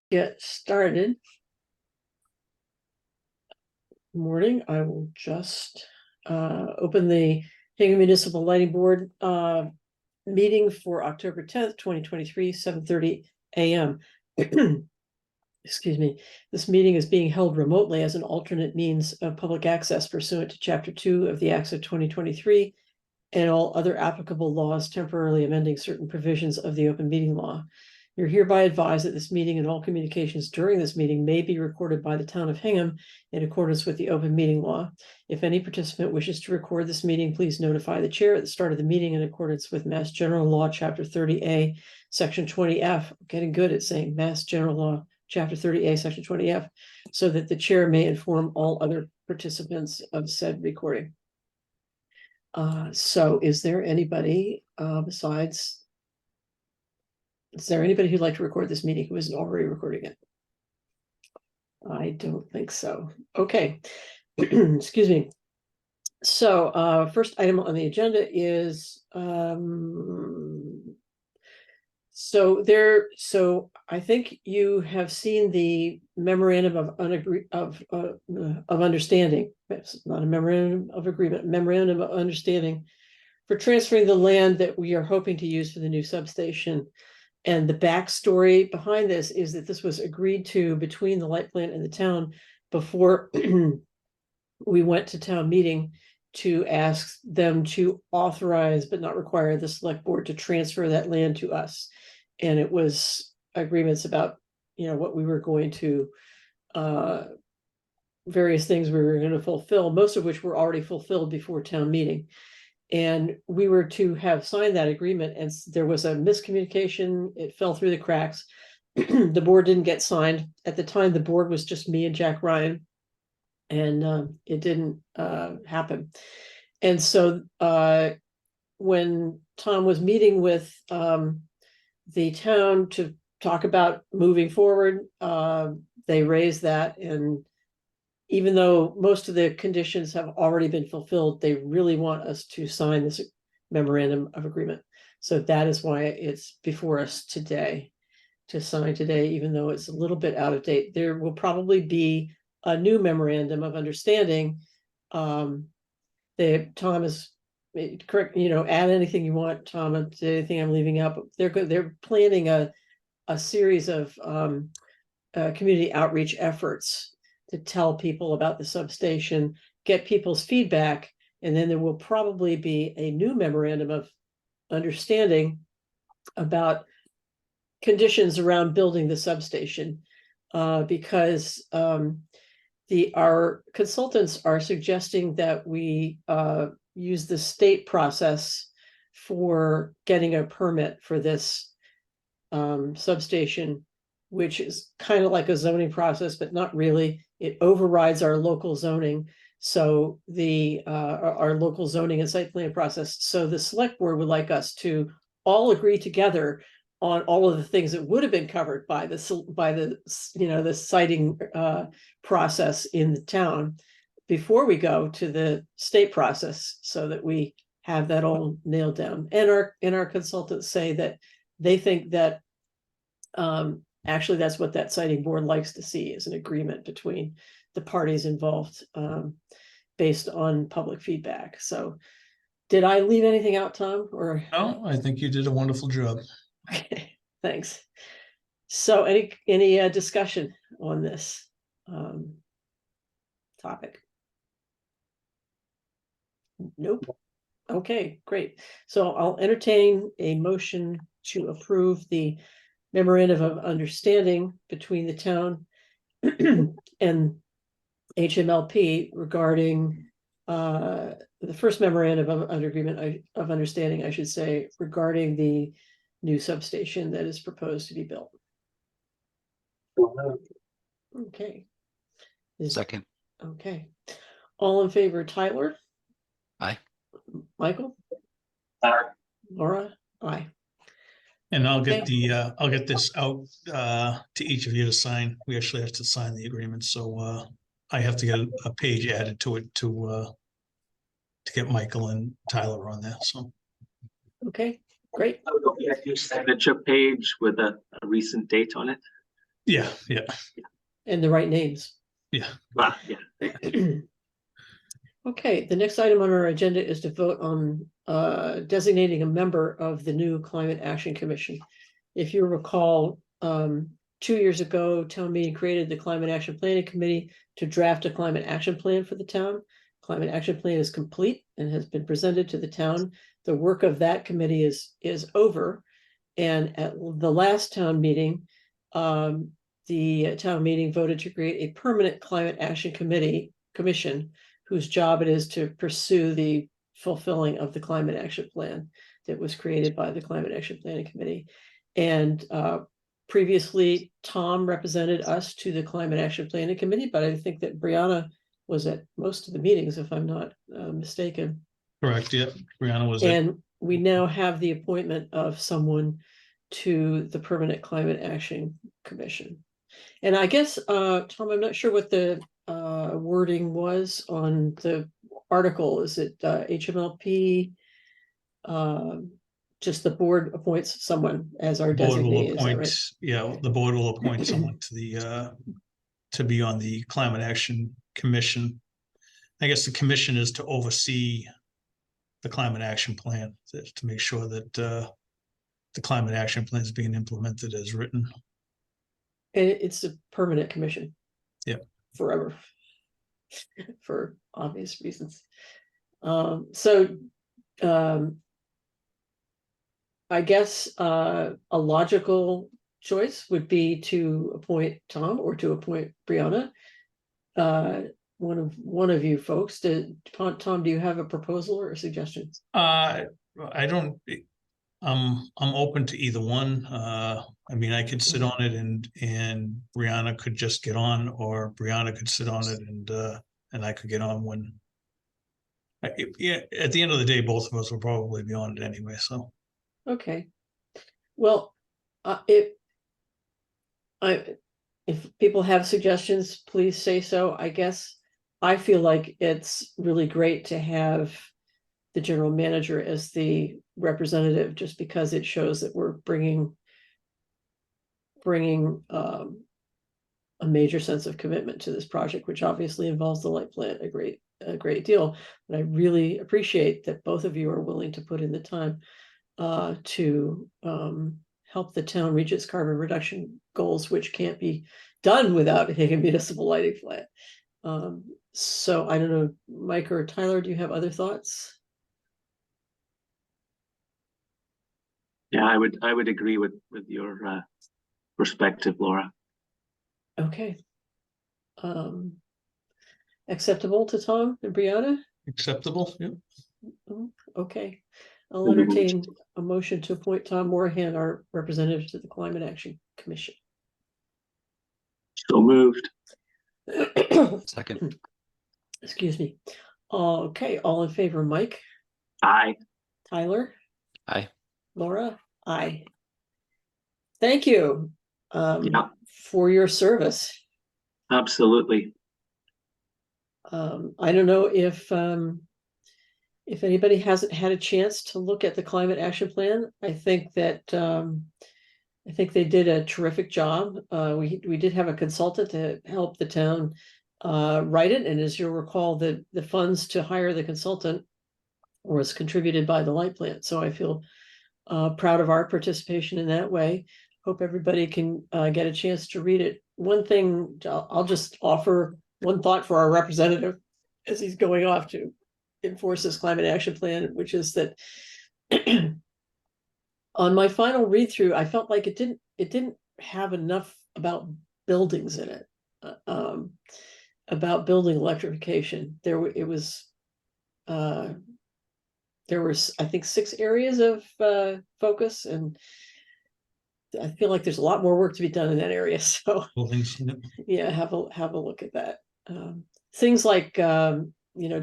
Get started. Morning. I will just open the Hingham Municipal Lighting Board meeting for October 10th, 2023, 7:30 a.m. Excuse me. This meeting is being held remotely as an alternate means of public access pursuant to Chapter 2 of the Acts of 2023 and all other applicable laws temporarily amending certain provisions of the open meeting law. You're hereby advised that this meeting and all communications during this meeting may be recorded by the town of Hingham in accordance with the open meeting law. If any participant wishes to record this meeting, please notify the chair at the start of the meeting in accordance with Mass General Law, Chapter 30A, Section 20F. I'm getting good at saying Mass General Law, Chapter 30A, Section 20F, so that the chair may inform all other participants of said recording. So is there anybody is there anybody who'd like to record this meeting who isn't already recording it? I don't think so. Okay. Excuse me. So first item on the agenda is so I think you have seen the memorandum of understanding. It's not a memorandum of agreement, memorandum of understanding for transferring the land that we are hoping to use for the new substation. And the backstory behind this is that this was agreed to between the light plant and the town before we went to town meeting to ask them to authorize but not require the select board to transfer that land to us. And it was agreements about, what we were going to, various things we were going to fulfill, most of which were already fulfilled before town meeting. And we were to have signed that agreement, and there was a miscommunication. It fell through the cracks. The board didn't get signed. At the time, the board was just me and Jack Ryan, and it didn't happen. And so when Tom was meeting with the town to talk about moving forward, they raised that, and even though most of the conditions have already been fulfilled, they really want us to sign this memorandum of agreement. So that is why it's before us today, to sign today, even though it's a little bit out of date. There will probably be a new memorandum of understanding. Tom is correct, add anything you want, Tom, anything I'm leaving out, but they're planning a series of community outreach efforts to tell people about the substation, get people's feedback, and then there will probably be a new memorandum of understanding about conditions around building the substation, because our consultants are suggesting that we use the state process for getting a permit for this substation, which is kind of like a zoning process, but not really. It overrides our local zoning. So our local zoning and site plan process. So the select board would like us to all agree together on all of the things that would have been covered by the siting process in the town before we go to the state process, so that we have that all nailed down. And our consultants say that they think that actually that's what that siting board likes to see, is an agreement between the parties involved, based on public feedback. So did I leave anything out, Tom? Or no, I think you did a wonderful job. Okay, thanks. So any discussion on this topic? Nope. Okay, great. So I'll entertain a motion to approve the memorandum of understanding between the town and HMLP regarding the first memorandum of understanding, I should say, regarding the new substation that is proposed to be built. Okay. Second. Okay. All in favor, Tyler? Aye. Michael? Laura? Aye. And I'll get I'll get this out to each of you to sign. We actually have to sign the agreement, so I have to get a page added to it to get Michael and Tyler on there. So okay, great. Your signature page with a recent date on it. Yeah, and the right names. yeah. Okay, the next item on our agenda is to vote on designating a member of the new Climate Action Commission. If you recall, 2 years ago, town meeting created the Climate Action Planning Committee to draft a climate action plan for the town. Climate action plan is complete and has been presented to the town. The work of that committee is over. And at the last town meeting, the town meeting voted to create a permanent climate action commission whose job it is to pursue the fulfilling of the climate action plan that was created by the Climate Action Planning Committee. And previously, Tom represented us to the Climate Action Planning Committee, but I think that Brianna was at most of the meetings, if I'm not mistaken. Correct, yeah. Brianna was And we now have the appointment of someone to the Permanent Climate Action Commission. And I guess, Tom, I'm not sure what the wording was on the article. Is it HMLP? Just the board appoints someone as our board will designee, is that appoint, right? yeah, the board will appoint someone to the to be on the Climate Action Commission. I guess the commission is to oversee the climate action plan, to make sure that the climate action plan is being implemented as written. And it's a permanent commission. Yep. Forever. For obvious reasons. I guess a logical choice would be to appoint Tom or to appoint Brianna. One of you folks. Tom, do you have a proposal or a suggestion? I don't. I'm open to either one. I mean, I could sit on it and Brianna could just get on, or Brianna could sit on it and I could get on when. Yeah, at the end of the day, both of us will probably be on it anyway. So. Okay. Well, if people have suggestions, please say so. I guess I feel like it's really great to have the general manager as the representative, just because it shows that we're bringing a major sense of commitment to this project, which obviously involves the light plant a great deal. But I really appreciate that both of you are willing to put in the time to help the town reach its carbon reduction goals, which can't be done without a Hingham Municipal lighting plant. So I don't know, Mike or Tyler, do you have other thoughts? Yeah, I would agree with your perspective, Laura. Okay. Acceptable to Tom and Brianna? Acceptable, yeah. Okay. I'll entertain a motion to appoint Tom Morahan, our representative to the Climate Action Commission. So moved. Second. Excuse me. Okay, all in favor, Mike? Aye. Tyler? Aye. Laura? Aye. Thank you Yeah, for your service. absolutely. I don't know if anybody hasn't had a chance to look at the climate action plan. I think that I think they did a terrific job. We did have a consultant to help the town write it, and as you'll recall, the funds to hire the consultant was contributed by the light plant. So I feel proud of our participation in that way. Hope everybody can get a chance to read it. One thing, I'll just offer one thought for our representative as he's going off to enforce this climate action plan, which is that on my final read through, I felt like it didn't have enough about buildings in it, about building electrification. There was I think 6 areas of focus, and I feel like there's a lot more work to be done in that area. So yeah, have a look at that. Things like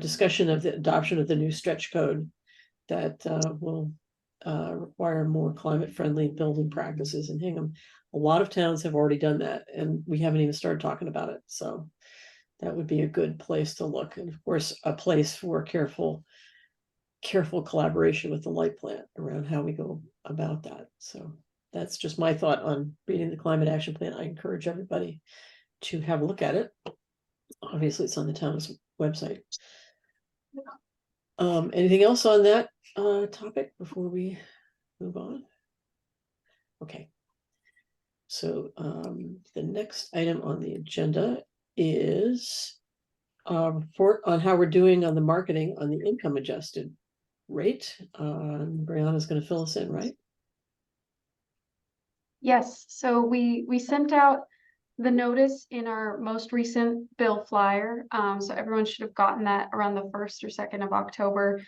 discussion of the adoption of the new stretch code that will require more climate-friendly building practices in Hingham. A lot of towns have already done that, and we haven't even started talking about it. So that would be a good place to look, and of course, a place for careful collaboration with the light plant around how we go about that. So that's just my thought on reading the climate action plan. I encourage everybody to have a look at it. Obviously, it's on the town's website. Anything else on that topic before we move on? Okay. So the next item on the agenda is report on how we're doing on the marketing on the income adjusted rate. Brianna's going to fill us in, right? Yes, so we sent out the notice in our most recent bill flyer. So everyone should have gotten that around the 1st or 2nd of October.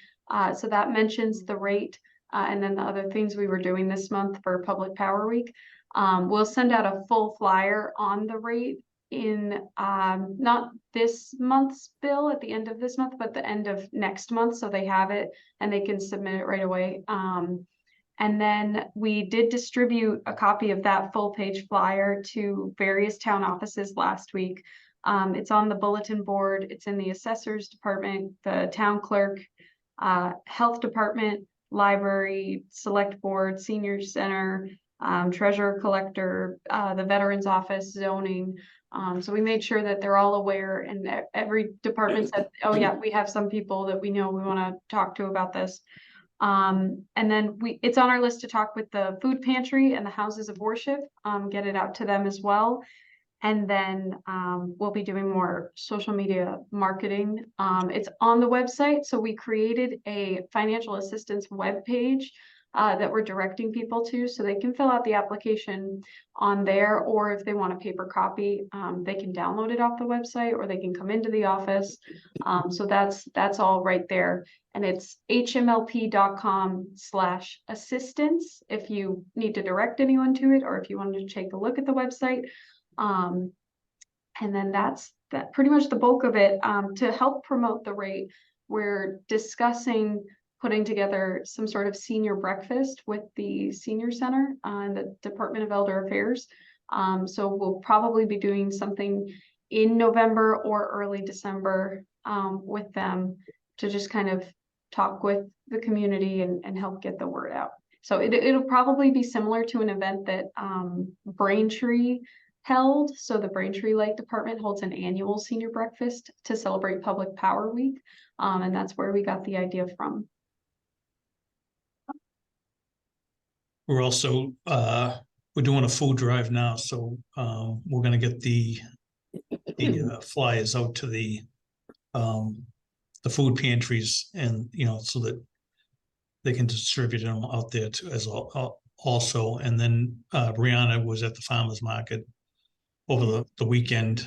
So that mentions the rate and then the other things we were doing this month for Public Power Week. We'll send out a full flyer on the rate in not this month's bill at the end of this month, but the end of next month. So they have it and they can submit it right away. And then we did distribute a copy of that full page flyer to various town offices last week. It's on the bulletin board. It's in the assessor's department, the town clerk, health department, library, select board, senior center, treasurer collector, the veterans office, zoning. So we made sure that they're all aware, and every department said, oh yeah, we have some people that we know we want to talk to about this. And then it's on our list to talk with the food pantry and the houses of worship, get it out to them as well. And then we'll be doing more social media marketing. It's on the website. So we created a financial assistance webpage that we're directing people to, so they can fill out the application on there, or if they want a paper copy, they can download it off the website, or they can come into the office. So that's all right there. And it's hmlp.com/assistance if you need to direct anyone to it, or if you wanted to take a look at the website. And then that's pretty much the bulk of it. To help promote the rate, we're discussing putting together some sort of senior breakfast with the senior center and the Department of Elder Affairs. So we'll probably be doing something in November or early December with them to just kind of talk with the community and help get the word out. So it'll probably be similar to an event that Braintree held. So the Braintree Light Department holds an annual senior breakfast to celebrate Public Power Week. And that's where we got the idea from. We're also, we're doing a food drive now, so we're gonna get the flyers out to the food pantries, and, you know, so that they can distribute them out there too, as also. And then Brianna was at the farmer's market over the weekend,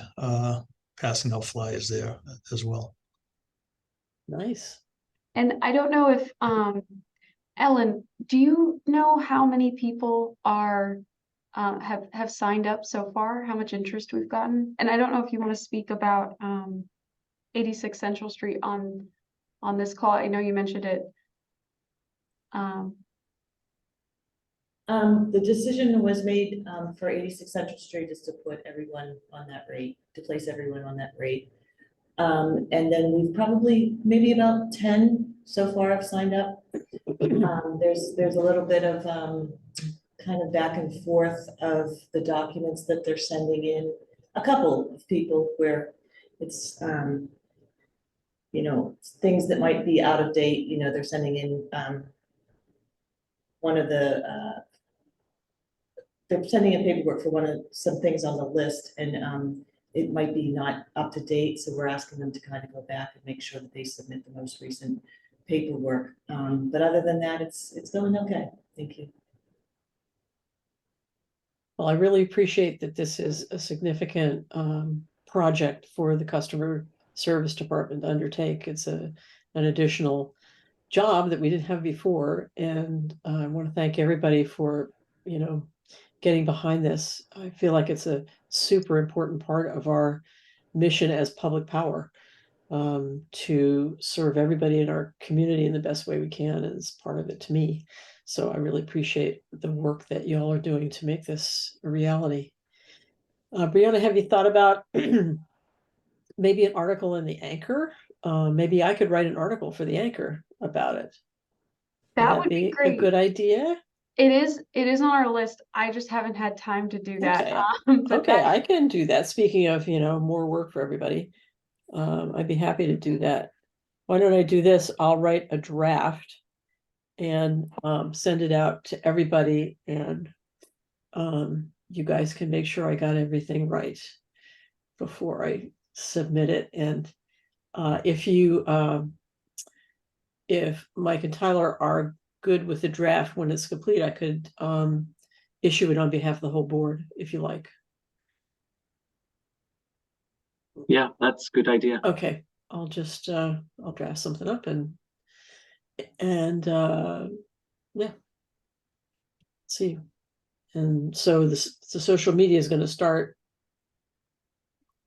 passing out flyers there as well. Nice. And I don't know if, Ellen, do you know how many people are have signed up so far? How much interest we've gotten? And I don't know if you want to speak about 86 Central Street on this call. I know you mentioned it. The decision was made for 86 Central Street is to put everyone on that rate, to place everyone on that rate. And then we've probably, maybe about 10 so far have signed up. There's a little bit of kind of back and forth of the documents that they're sending in. A couple of people where it's, you know, things that might be out of date, you know, they're sending in one of the, they're sending in paperwork for some things on the list, and it might be not up to date, so we're asking them to kind of go back and make sure that they submit the most recent paperwork. But other than that, it's going okay. Thank you. Well, I really appreciate that this is a significant project for the customer service department to undertake. It's an additional job that we didn't have before, and I want to thank everybody for, you know, getting behind this. I feel like it's a super important part of our mission as public power, to serve everybody in our community in the best way we can, and it's part of it to me. So I really appreciate the work that y'all are doing to make this a reality. Brianna, have you thought about maybe an article in the Anchor? Maybe I could write an article for the Anchor about it. That would be a great. good idea? it is on our list. I just haven't had time to do that. Okay. But Okay, that, I can do that. Speaking of, more work for everybody, I'd be happy to do that. Why don't I do this? I'll write a draft and send it out to everybody, and you guys can make sure I got everything right before I submit it. And if Mike and Tyler are good with the draft when it's complete, I could issue it on behalf of the whole board, if you like. Yeah, that's a good idea. Okay, I'll just I'll draft something up and yeah. See. And so the social media is going to start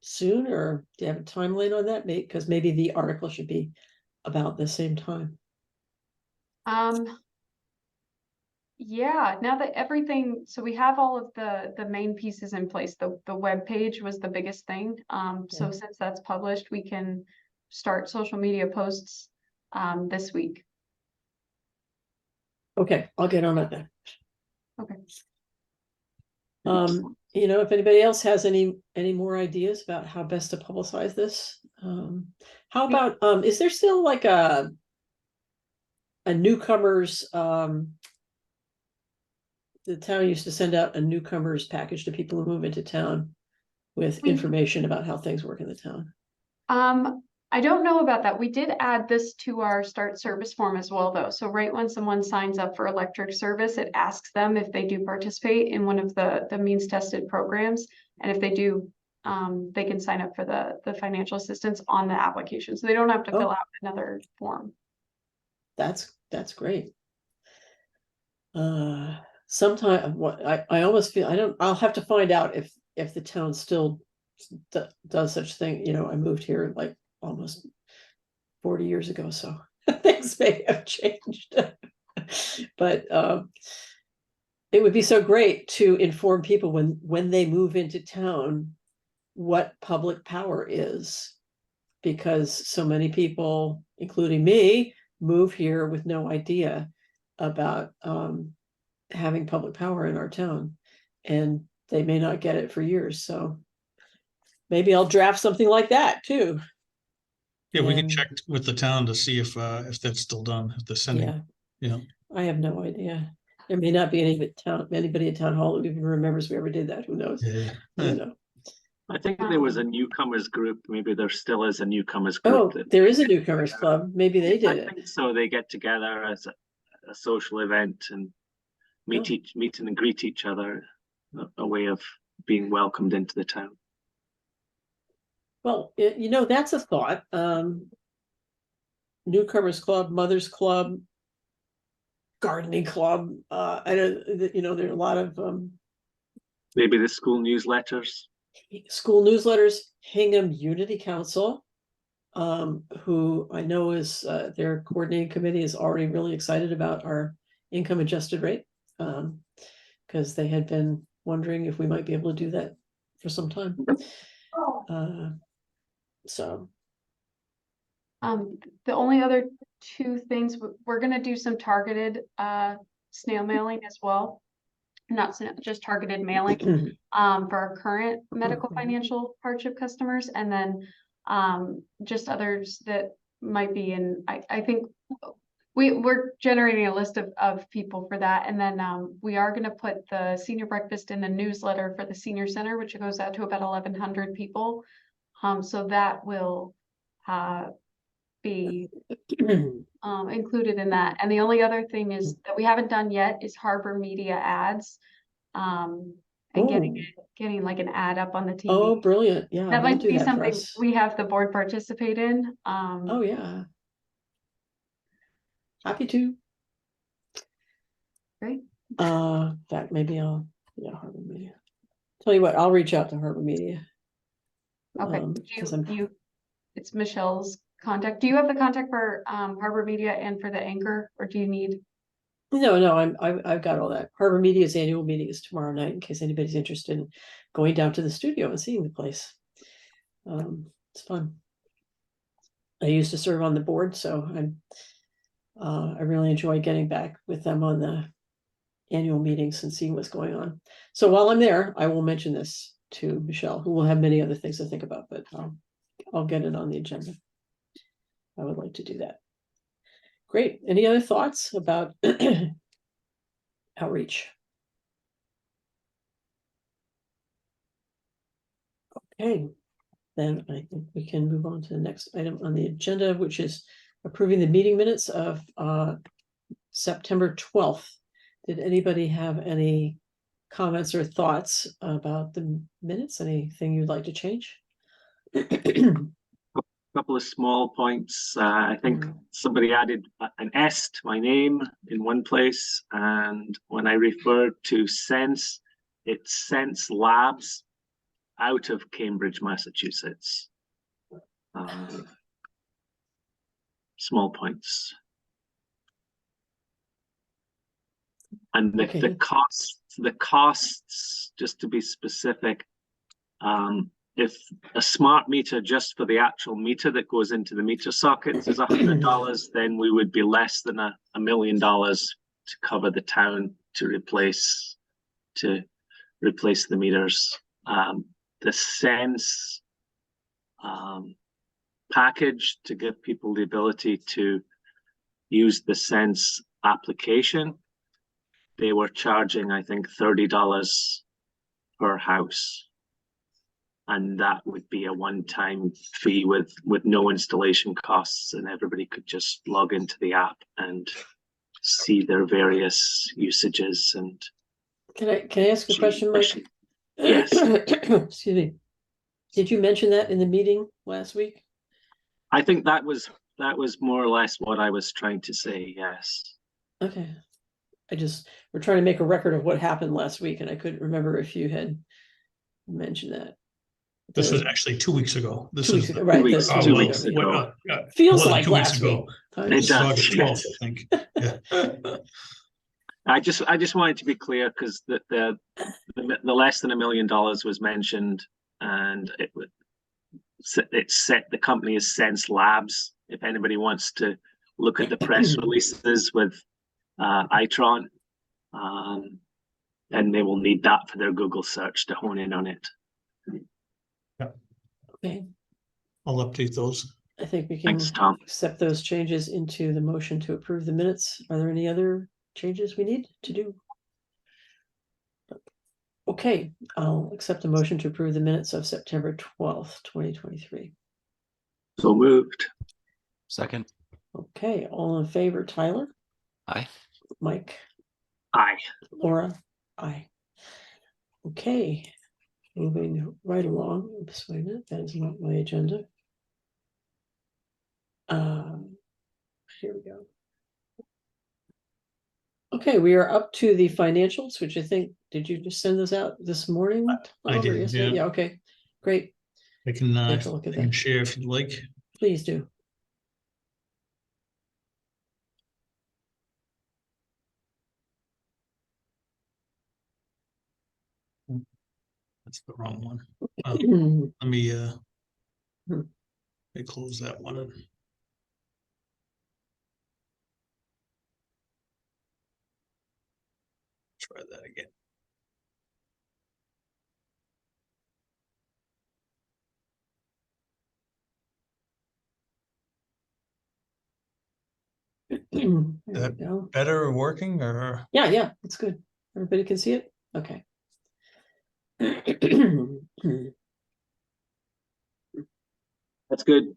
soon, or do you have a timeline on that? Because maybe the article should be about the same time. yeah, now that everything, so we have all of the main pieces in place. The web page was the biggest thing. So Yeah. since that's published, we can start social media posts this week. Okay, I'll get on it then. Okay. If anybody else has any more ideas about how best to publicize this, how about is there still like a newcomers the town used to send out a newcomers package to people who move into town with We- information about how things work in the town. I don't know about that. We did add this to our start service form as well, though. So right when someone signs up for electric service, it asks them if they do participate in one of the means tested programs. And if they do, they can sign up for the financial assistance on the application. So they don't have to fill Oh. out another form. That's great. Sometime what I almost feel I'll have to find out if the town still does such thing. I moved here like almost 40 years ago, so things may have changed. But it would be so great to inform people when they move into town what public power is, because so many people, including me, move here with no idea about having public power in our town, and they may not get it for years. So maybe I'll draft something like that too. Yeah, we can And- check with the town to see if that's still done, if they're sending, Yeah, you know. I have no idea. There may not be anybody at town hall who even remembers we ever did that. Who knows? Yeah. I don't know. I think there was a newcomers group. Maybe there still is a newcomers group. Oh, there is a newcomers club. Maybe they did I it. think so. They get together as a social event and meet and greet each other. A way of being welcomed into the town. Well, that's a thought. Newcomers club, mothers club, gardening club. I know there are a lot of Maybe the school newsletters. school newsletters. Hingham Unity Council, who I know is their coordinating committee is already really excited about our income adjusted rate, because they had been wondering if we might be able to do that for some time. So The only other two things, we're gonna do some targeted snail mailing as well. Not just targeted mailing for our current medical financial hardship customers, and then just others that might be in, I think we're generating a list of people for that. And then we are gonna put the senior breakfast in the newsletter for the senior center, which goes out to about 1,100 people. So that will be included in that. And the only other thing is that we haven't done yet is Harbor Media ads. And getting like an ad up on the TV. Oh, brilliant. Yeah, That they'll might do be that for something us. we have the board participate in. Oh, yeah. Happy to. Great. That maybe Harbor Media. Tell you what, I'll reach out to Harbor Media. Okay, Because it's Michelle's contact. Do you have the contact for Harbor Media and for the anchor, or do you need? No, I've got all that. Harbor Media's annual meeting is tomorrow night, in case anybody's interested in going down to the studio and seeing the place. It's fun. I used to serve on the board, so I really enjoy getting back with them on the annual meetings and seeing what's going on. So while I'm there, I will mention this to Michelle, who will have many other things to think about, but I'll get it on the agenda. I would like to do that. Great. Any other thoughts about outreach? Okay, then I think we can move on to the next item on the agenda, which is approving the meeting minutes of September 12th. Did anybody have any comments or thoughts about the minutes? Anything you'd like to change? Couple of small points. I think somebody added an S to my name in one place, and when I referred to Sense, it's Sense Labs out of Cambridge, Massachusetts. Small points. And the costs, just to be specific, if a smart meter just for the actual meter that goes into the meter sockets is $100, then we would be less than $1 million to cover the town to replace the meters. The Sense package to give people the ability to use the Sense application, they were charging, I think, $30 per house. And that would be a one-time fee with no installation costs, and everybody could just log into the app and see their various usages. And Can I ask a question, Mike? Yes. Excuse me. Did you mention that in the meeting last week? I think that was more or less what I was trying to say. Yes. Okay. We're trying to make a record of what happened last week, and I couldn't remember if you had mentioned that. This was actually 2 weeks ago. This 2 weeks is ago, right? 2 weeks ago. Feels more than like 2 weeks last ago. week. It does. August 12th, I think. Yeah. I just wanted to be clear because the less than $1 million was mentioned, and the company is Sense Labs. If anybody wants to look at the press releases with Itron, and they will need that for their Google search to hone in on it. Okay. I'll update those. I think we can Thanks, Tom. accept those changes into the motion to approve the minutes. Are there any other changes we need to do? Okay, I'll accept a motion to approve the minutes of September 12th, 2023. So moved. Second. Okay, all in favor, Tyler, Aye. Mike, Aye. Laura, aye. Okay, moving right along. Oops, wait a minute, that is not my agenda. Here we go. Okay, we are up to the financials, which I think, did you just send those out this morning? I Or did, yesterday? yeah. Yeah, okay, great. I can Take a look at that. share if you'd like. Please do. That's the wrong one. Hmm. Let me Hmm. close that one. Try that again. There we go. Better working or? Yeah, it's good. Everybody can see it? Okay. That's good.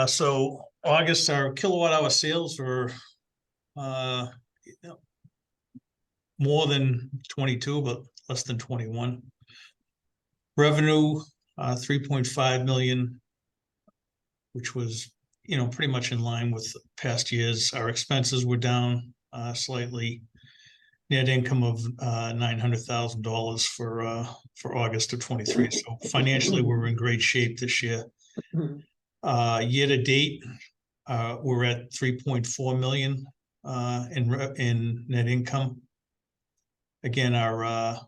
So August, our kilowatt hour sales were more than 22, but less than 21. Revenue, 3.5 million, which was, pretty much in line with past years. Our expenses were down slightly. Net income of $900,000 for August of 23. So financially, we're in great shape this year. Year to date, we're at 3.4 million in net income. Again, our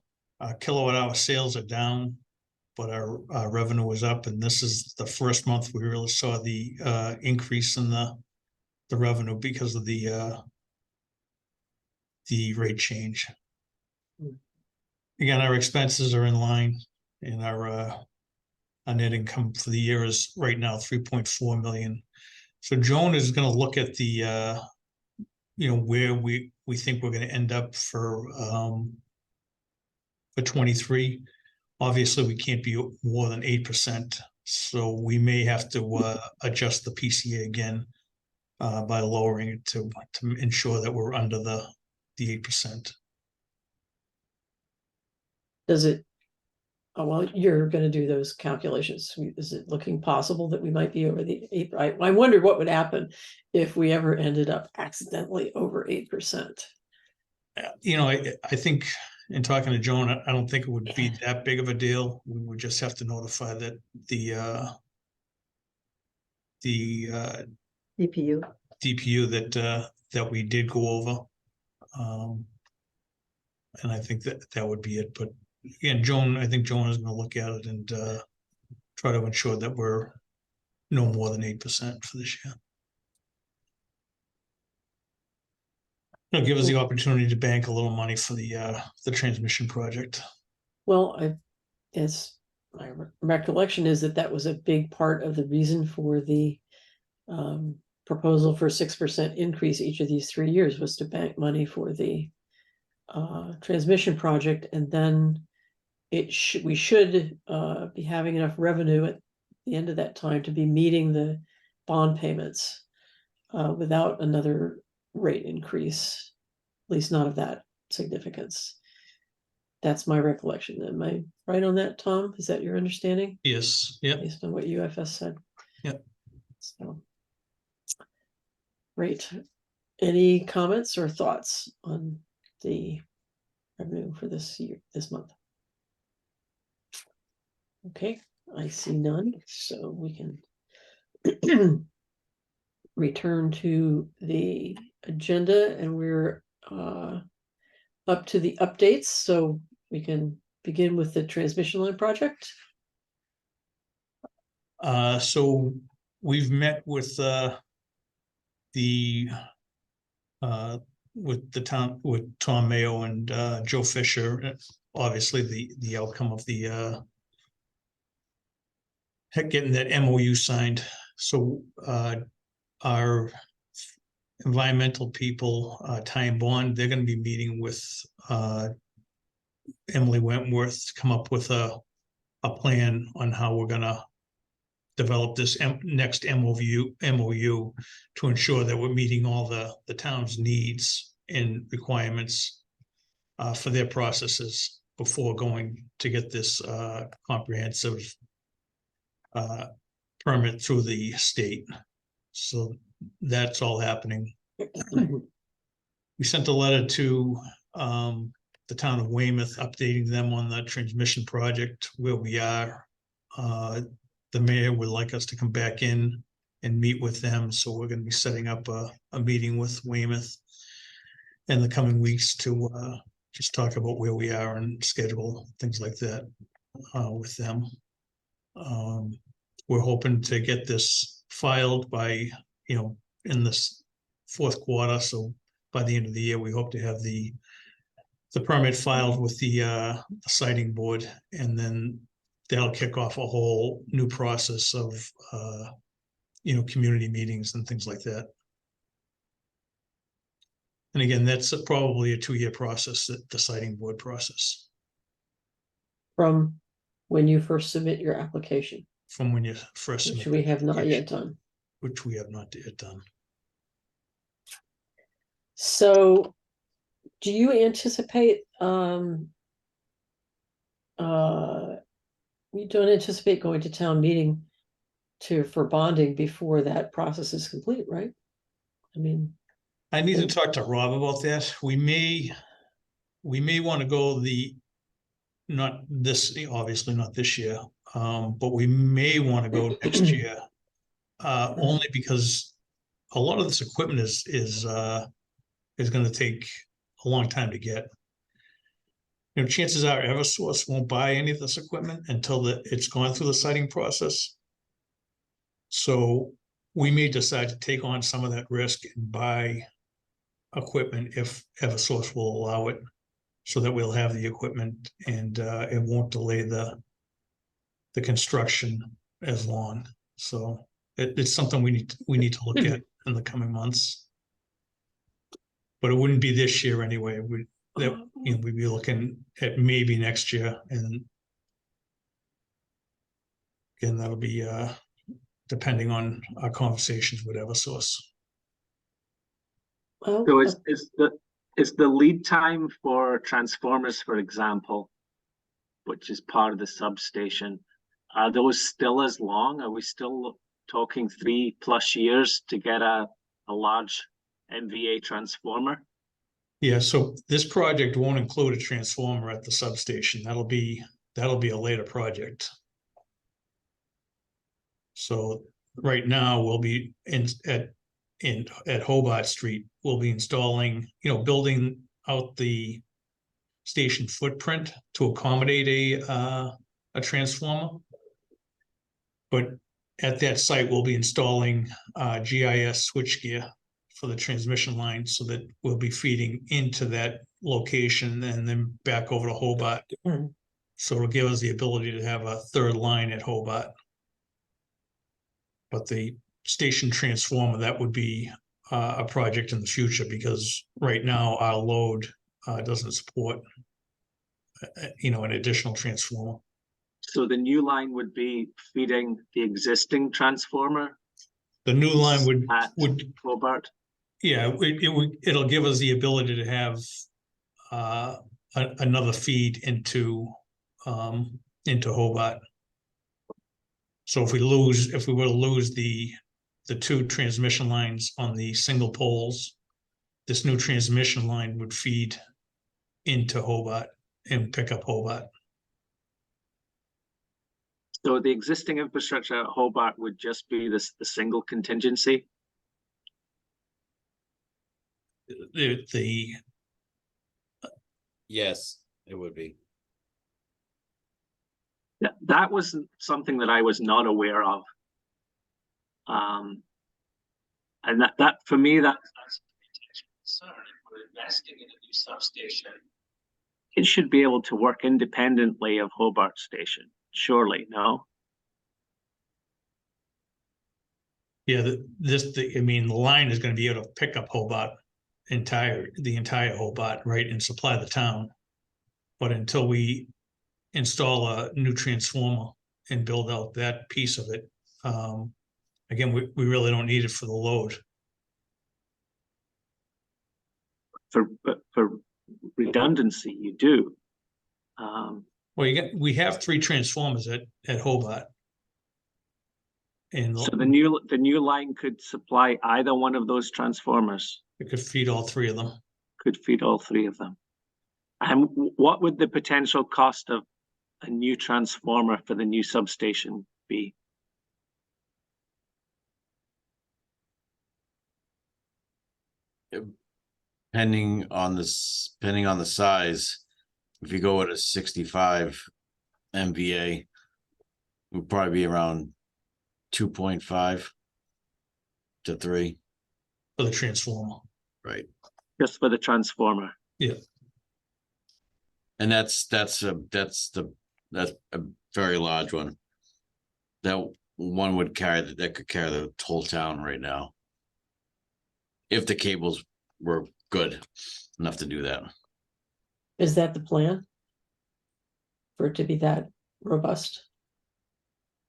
kilowatt hour sales are down, but our revenue was up, and this is the first month we really saw the increase in the revenue because of the the rate change. Hmm. Again, our expenses are in line, and our net income for the year is right now 3.4 million. So Joan is going to look at the where we think we're going to end up for 23. Obviously, we can't be more than 8%, so we may have to adjust the PCA again by lowering it to ensure that we're under the 8%. Does it, oh, well, you're gonna do those calculations. Is it looking possible that we might be over the 8? I wondered what would happen if we ever ended up accidentally over 8%. I think in talking to Joan, I don't think it would be that big of a deal. We would just have to notify that the DPU. DPU that we did go over. And I think that would be it. But again, I think Joan is going to look at it and try to ensure that we're no more than 8% for this year. It'll give us the opportunity to bank a little money for the transmission project. Well, my recollection is that was a big part of the reason for the proposal for 6% increase each of these 3 years, was to bank money for the transmission project, and then we should be having enough revenue at the end of that time to be meeting the bond payments without another rate increase, at least not of that significance. That's my recollection. Am I right on that, Tom? Is that your understanding? Yes. Yeah. Based on what UFS said? Yep. So, great. Any comments or thoughts on the revenue for this month? Okay, I see none, so we can return to the agenda, and we're up to the updates, so we can begin with the transmission line project. So we've met with town, with Tom Mayo and Joe Fisher. Obviously, the outcome of the getting that MOU signed. So our environmental people, Ty and Bond, they're going to be meeting with Emily Wentworth to come up with a plan on how we're going to develop this next MOU to ensure that we're meeting all the town's needs and requirements for their processes before going to get this comprehensive permit through the state. So that's all happening. We sent a letter to the town of Weymouth, updating them on the transmission project, where we are. The mayor would like us to come back in and meet with them, so we're going to be setting up a meeting with Weymouth in the coming weeks to just talk about where we are and schedule things like that with them. We're hoping to get this filed by, in this fourth quarter. So by the end of the year, we hope to have the permit filed with the siting board, and then that'll kick off a whole new process of, community meetings and things like that. And again, that's probably a 2-year process, the siting board process. From when you first submit your application, From when you first submit. which we have not yet done. Which we have not yet done. So, do you anticipate, you don't anticipate going to town meeting for bonding before that process is complete, right? I mean, I need to talk to Rob about that. We may want to go not this, obviously not this year, but we may want to go next year, only because a lot of this equipment is going to take a long time to get. Chances are Eversource won't buy any of this equipment until it's gone through the siting process. So we may decide to take on some of that risk and buy equipment if Eversource will allow it, so that we'll have the equipment and it won't delay the construction as long. So it's something we need to look at in the coming months. But it wouldn't be this year anyway. We'd be looking at maybe next year, and again, that'll be depending on our conversations with Eversource. Well, So is the lead time for transformers, for example, which is part of the substation, are those still as long? Are we still talking 3+ years to get a large MVA transformer? Yeah, so this project won't include a transformer at the substation. That'll be a later project. So right now we'll be at Hobart Street, we'll be installing, building out the station footprint to accommodate a transformer. But at that site, we'll be installing GIS switchgear for the transmission line, so that we'll be feeding into that location and then back over to Hobart. Mm. So it'll give us the ability to have a third line at Hobart. But the station transformer, that would be a project in the future, because right now our load doesn't support, an additional transformer. So the new line would be feeding the existing transformer The new line at would Hobart? Yeah, it'll give us the ability to have another feed into Hobart. So if we were to lose the two transmission lines on the single poles, this new transmission line would feed into Hobart and pick up Hobart. So the existing infrastructure at Hobart would just be the single contingency? Yes, it would be. That was something that I was not aware of. And that for me, that's a concern. If we're investing in a new substation, it should be able to work independently of Hobart Station, surely, no? Yeah, the line is going to be able to pick up Hobart, the entire Hobart, right, and supply the town. But until we install a new transformer and build out that piece of it, again, we really don't need it for the load. For redundancy, you do. Well, we have 3 transformers at Hobart. And So the new line could supply either one of those transformers. it could feed all 3 of them. Could feed all 3 of them. And what would the potential cost of a new transformer for the new substation be? Depending on the size, if you go at a 65 MVA, it would probably be around 2.5 to 3. For the transformer. Right. Just for the transformer? Yeah. And that's a very large one. That one would that could carry the whole town right now, if the cables were good enough to do that. is that the plan? For it to be that robust?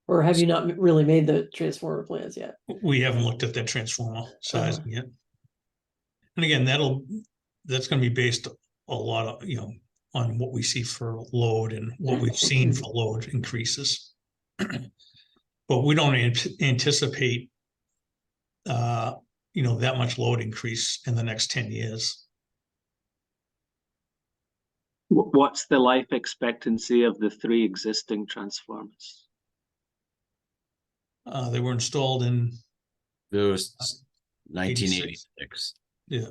Or have you not really made the transformer plans yet? We haven't looked at that transformer size yet. And again, that's going to be based a lot of, on what we see for load and what we've seen for load increases. But we don't anticipate, that much load increase in the next 10 years. What's the life expectancy of the 3 existing transformers? They were installed in, It was 1986. yeah,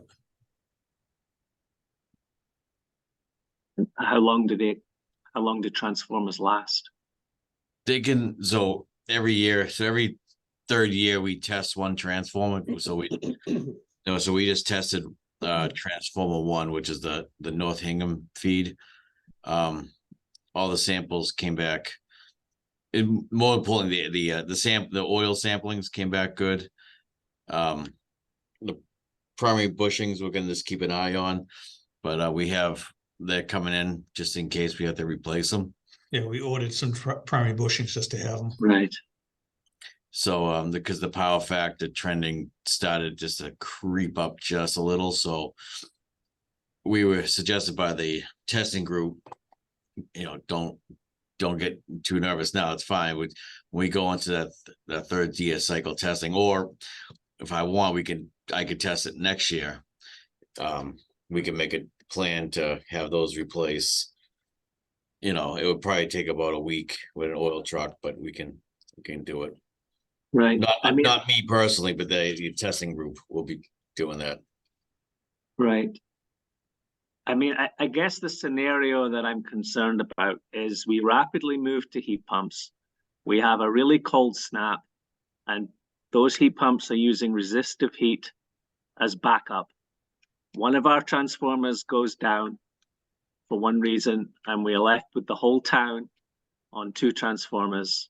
How long do transformers last? They can, so every 3rd year we test one transformer. So we just tested transformer one, which is the North Hingham feed. All the samples came back. And more importantly, the oil samplings came back good. The primary bushings we're gonna just keep an eye on, but they're coming in just in case we have to replace them. Yeah, we ordered some primary bushings just to have them. Right. So because the power factor trending started just to creep up just a little, so we were suggested by the testing group, don't get too nervous now. It's fine. When we go into that third year cycle testing, or if I want, I could test it next year. We can make a plan to have those replaced. It would probably take about a week with an oil truck, but we can do it. Right. Not me personally, but the testing group will be doing that. Right. I guess the scenario that I'm concerned about is we rapidly move to heat pumps. We have a really cold snap, and those heat pumps are using resistive heat as backup. One of our transformers goes down for one reason, and we're left with the whole town on 2 transformers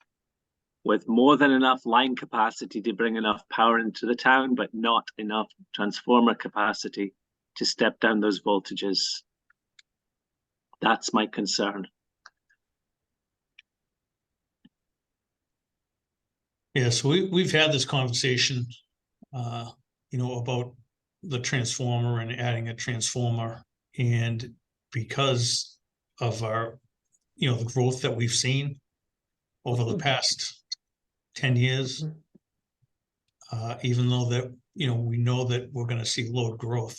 with more than enough line capacity to bring enough power into the town, but not enough transformer capacity to step down those voltages. That's my concern. Yeah, so we've had this conversation, about the transformer and adding a transformer, and because of our, the growth that we've seen over the past 10 years, even though that, we know that we're going to see load growth.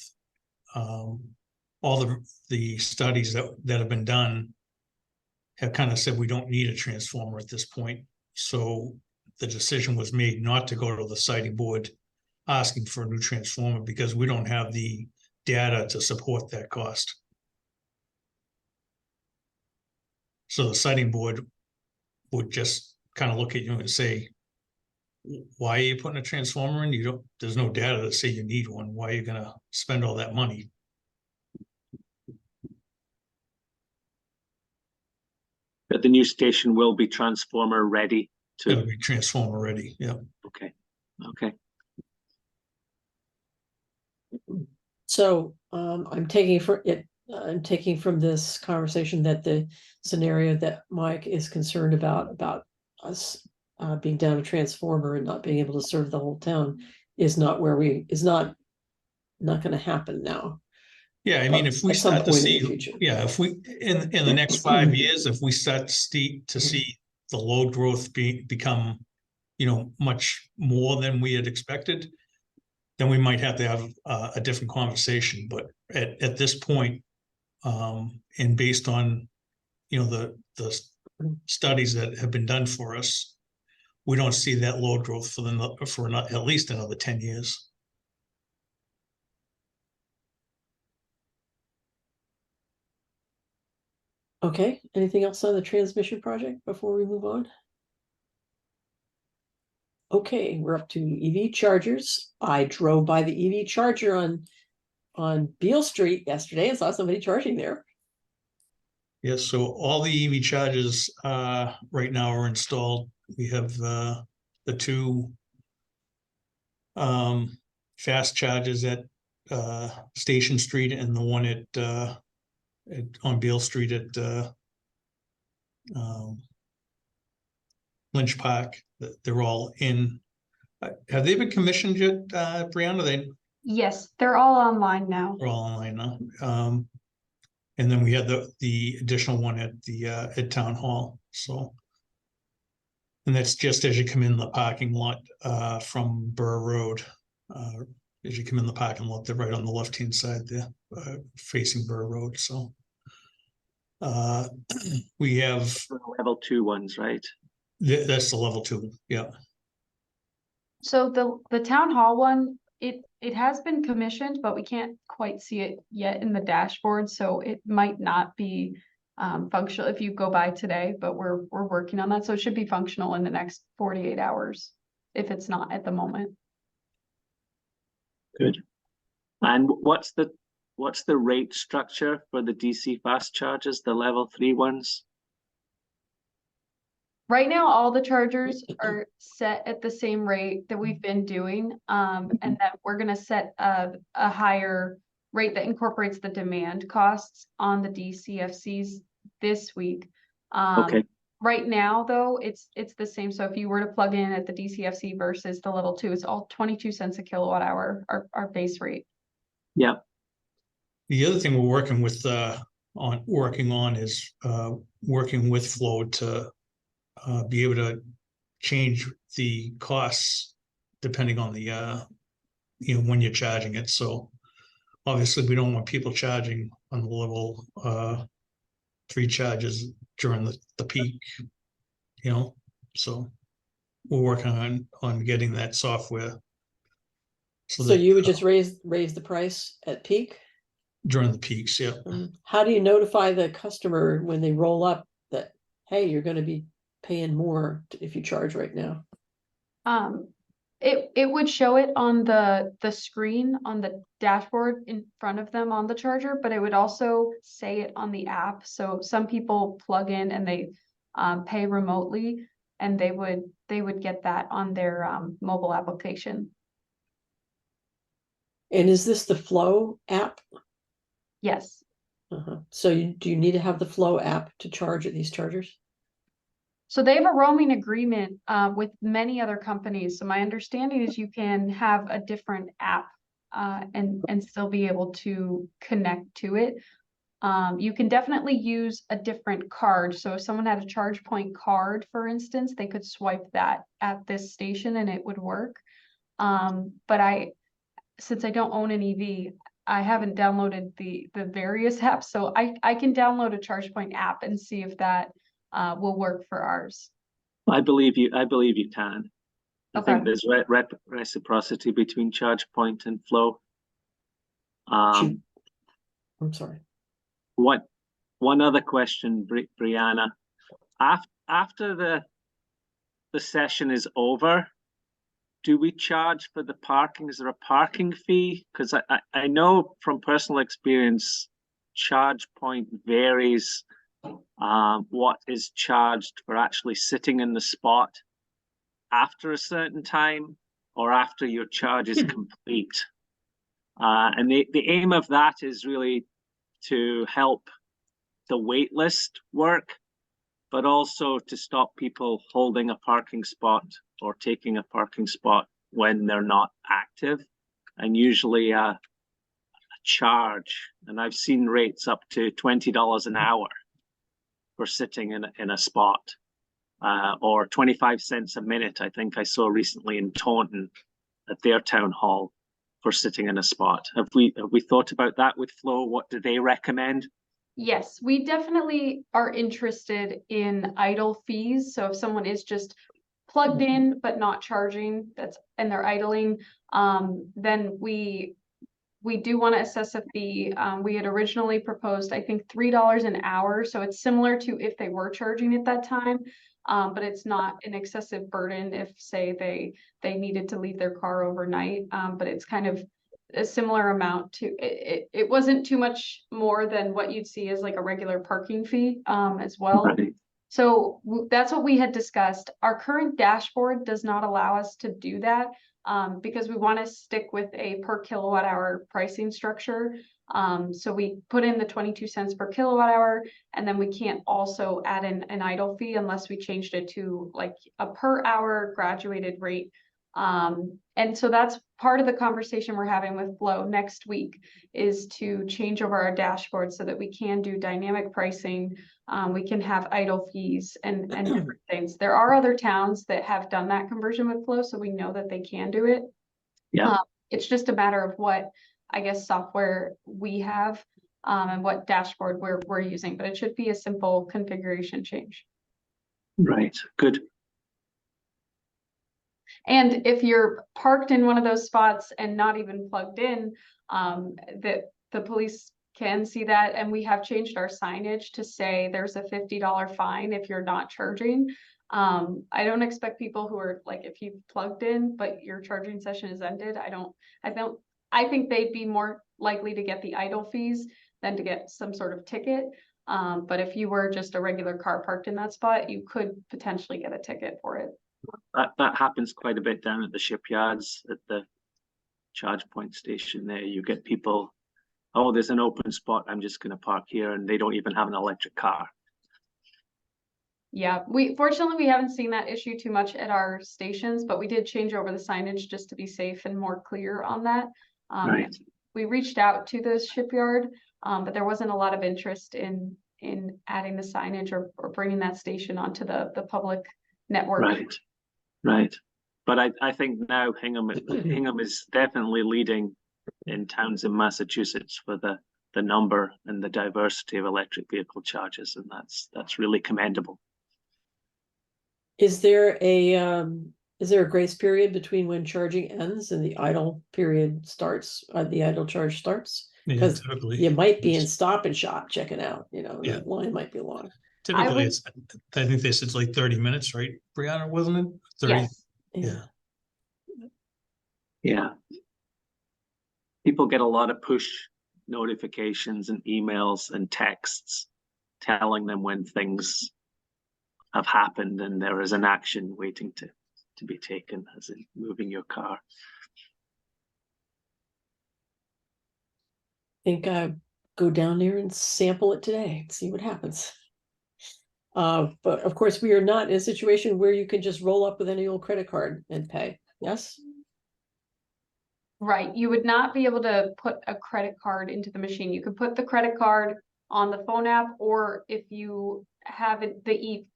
All the studies that have been done have kind of said we don't need a transformer at this point. So the decision was made not to go to the siting board asking for a new transformer because we don't have the data to support that cost. So the siting board would just kind of look at you and say, why are you putting a transformer in? There's no data to say you need one. Why are you going to spend all that money? But the new station will be transformer ready It'll to. be transformer ready. Yeah. Okay. So I'm taking from this conversation that the scenario that Mike is concerned about us being down a transformer and not being able to serve the whole town is not going to happen now. Yeah, I mean, if we At some start to point in the see, future. if we in the next 5 years, if we start to see the load growth become, much more than we had expected, then we might have to have a different conversation. But at this point, and based on, the studies that have been done for us, we don't see that load growth for at least another 10 years. Okay, anything else on the transmission project before we move on? Okay, we're up to EV chargers. I drove by the EV charger on Beale Street yesterday and saw somebody charging there. Yes, so all the EV chargers right now are installed. We have the 2 fast chargers at Station Street and the one on Beale Street at Lynch Park. They're all in. Have they been commissioned yet, Brianna? Yes, they're all online now. They're all online now. And then we had the additional one at Town Hall. So, and that's just as you come in the parking lot from Burr Road. As you come in the parking lot, they're right on the left-hand side there, facing Burr Road. So we have Level 2 ones, right? that's the level 2. Yeah. So the town hall one, it has been commissioned, but we can't quite see it yet in the dashboard, so it might not be functional if you go by today, but we're working on that. So it should be functional in the next 48 hours if it's not at the moment. Good. And what's the rate structure for the DC fast chargers, the level 3 ones? Right now, all the chargers are set at the same rate that we've been doing, and that we're gonna set a higher rate that incorporates the demand costs on the DCFCs this week. Okay. Right now, though, it's the same. So if you were to plug in at the DCFC versus the level 2, it's all 22 cents a kilowatt hour, our base rate. Yeah. The other thing we're working with, working on is, working with Flow to be able to change the costs depending on the, when you're charging it. So obviously we don't want people charging on the level 3 charges during the peak, so we're working on getting that software. So that, you would just raise the price at peak? during the peaks, yeah. How do you notify the customer when they roll up that, hey, you're gonna be paying more if you charge right now? It would show it on the screen on the dashboard in front of them on the charger, but it would also say it on the app. So some people plug in and they pay remotely, and they would get that on their mobile application. And is this the Flow app? Yes. So do you need to have the Flow app to charge at these chargers? So they have a roaming agreement with many other companies. So my understanding is you can have a different app and still be able to connect to it. You can definitely use a different card. So if someone had a ChargePoint card, for instance, they could swipe that at this station and it would work. But since I don't own an EV, I haven't downloaded the various apps. So I can download a ChargePoint app and see if that will work for ours. I believe you can. I Okay. think there's reciprocity between ChargePoint and Flow. I'm sorry. One other question, Brianna. After the session is over, do we charge for the parking? Is there a parking fee? Because I know from personal experience, ChargePoint varies what is charged for actually sitting in the spot after a certain time or after your charge is complete. And the aim of that is really to help the wait list work, but also to stop people holding a parking spot or taking a parking spot when they're not active. And usually a charge, and I've seen rates up to $20 an hour for sitting in a spot, or 25 cents a minute. I think I saw recently in Taunton at their town hall for sitting in a spot. Have we thought about that with Flow? What do they recommend? Yes, we definitely are interested in idle fees. So if someone is just plugged in but not charging, and they're idling, then we do want to assess a fee. We had originally proposed, I think, $3 an hour. So it's similar to if they were charging at that time, but it's not an excessive burden if, say, they needed to leave their car overnight. But it's kind of a similar amount to it wasn't too much more than what you'd see as like a regular parking fee as well. Right. So that's what we had discussed. Our current dashboard does not allow us to do that because we want to stick with a per kilowatt hour pricing structure. So we put in the 22 cents per kilowatt hour, and then we can't also add in an idle fee unless we changed it to like a per hour graduated rate. And so that's part of the conversation we're having with Flow next week, is to change over our dashboard so that we can do dynamic pricing. We can have idle fees and different things. There are other towns that have done that conversion with Flow, so we know that they can do it. Yeah. It's just a matter of what, I guess, software we have and what dashboard we're using, but it should be a simple configuration change. Right. Good. And if you're parked in one of those spots and not even plugged in, that the police can see that. And we have changed our signage to say there's a $50 fine if you're not charging. I don't expect people who are like, if you've plugged in, but your charging session is ended, I don't I think they'd be more likely to get the idle fees than to get some sort of ticket. But if you were just a regular car parked in that spot, you could potentially get a ticket for it. That happens quite a bit down at the shipyards at the charge point station there. You get people, oh, there's an open spot, I'm just going to park here, and they don't even have an electric car. Yeah, fortunately we haven't seen that issue too much at our stations, but we did change over the signage just to be safe and more clear on that. Right. We reached out to the shipyard, but there wasn't a lot of interest in adding the signage or bringing that station onto the public network. Right. But I think now Hingham is definitely leading in towns in Massachusetts for the number and the diversity of electric vehicle chargers, and that's really commendable. Is there a grace period between when charging ends and the idle period starts, the idle charge starts? Yeah, Because typically. you might be in Stop and Shop checking out, Yeah. the line might be long. Typically, I think they said it's like 30 minutes, right, Brianna, wasn't it? 30. Yes. Yeah. Yeah. People get a lot of push notifications and emails and texts telling them when things have happened and there is an action waiting to be taken, as in moving your car. Think I go down there and sample it today and see what happens. But of course, we are not in a situation where you can just roll up with any old credit card and pay. Yes? Right, you would not be able to put a credit card into the machine. You could put the credit card on the phone app, or if you have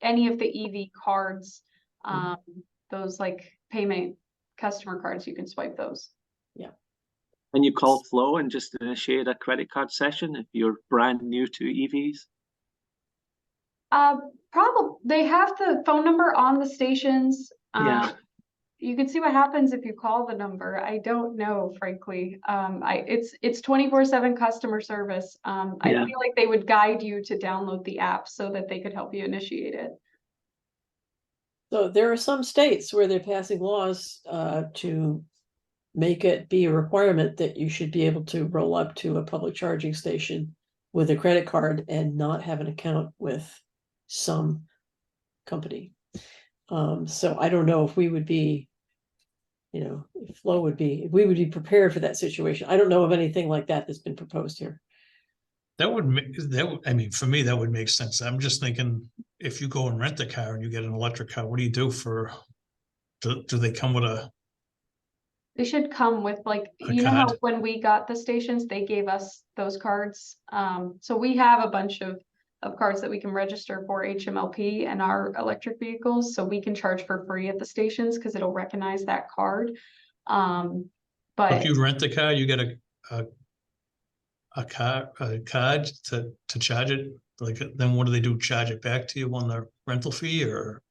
any of the EV cards, those like payment customer cards, you can swipe those. Yeah. And you call Flow and just initiate a credit card session if you're brand new to EVs? Probably they have the phone number on the stations. Yeah. You can see what happens if you call the number. I don't know, frankly. It's 24/7 customer service. I feel like they would guide you to download the app so that they could help you initiate it. So there are some states where they're passing laws to make it be a requirement that you should be able to roll up to a public charging station with a credit card and not have an account with some company. So I don't know if we would be, if Flo would be, if we would be prepared for that situation. I don't know of anything like that that's been proposed here. That would make I mean, for me, that would make sense. I'm just thinking, if you go and rent a car and you get an electric car, what do you do do they come with a? They should come with like, A you know how card. when we got the stations, they gave us those cards. So we have a bunch of cards that we can register for HMLP and our electric vehicles, so we can charge for free at the stations because it'll recognize that card. If But you rent the car, you get a card to charge it. Like, then what do they do? Charge it back to you on the rental fee, or?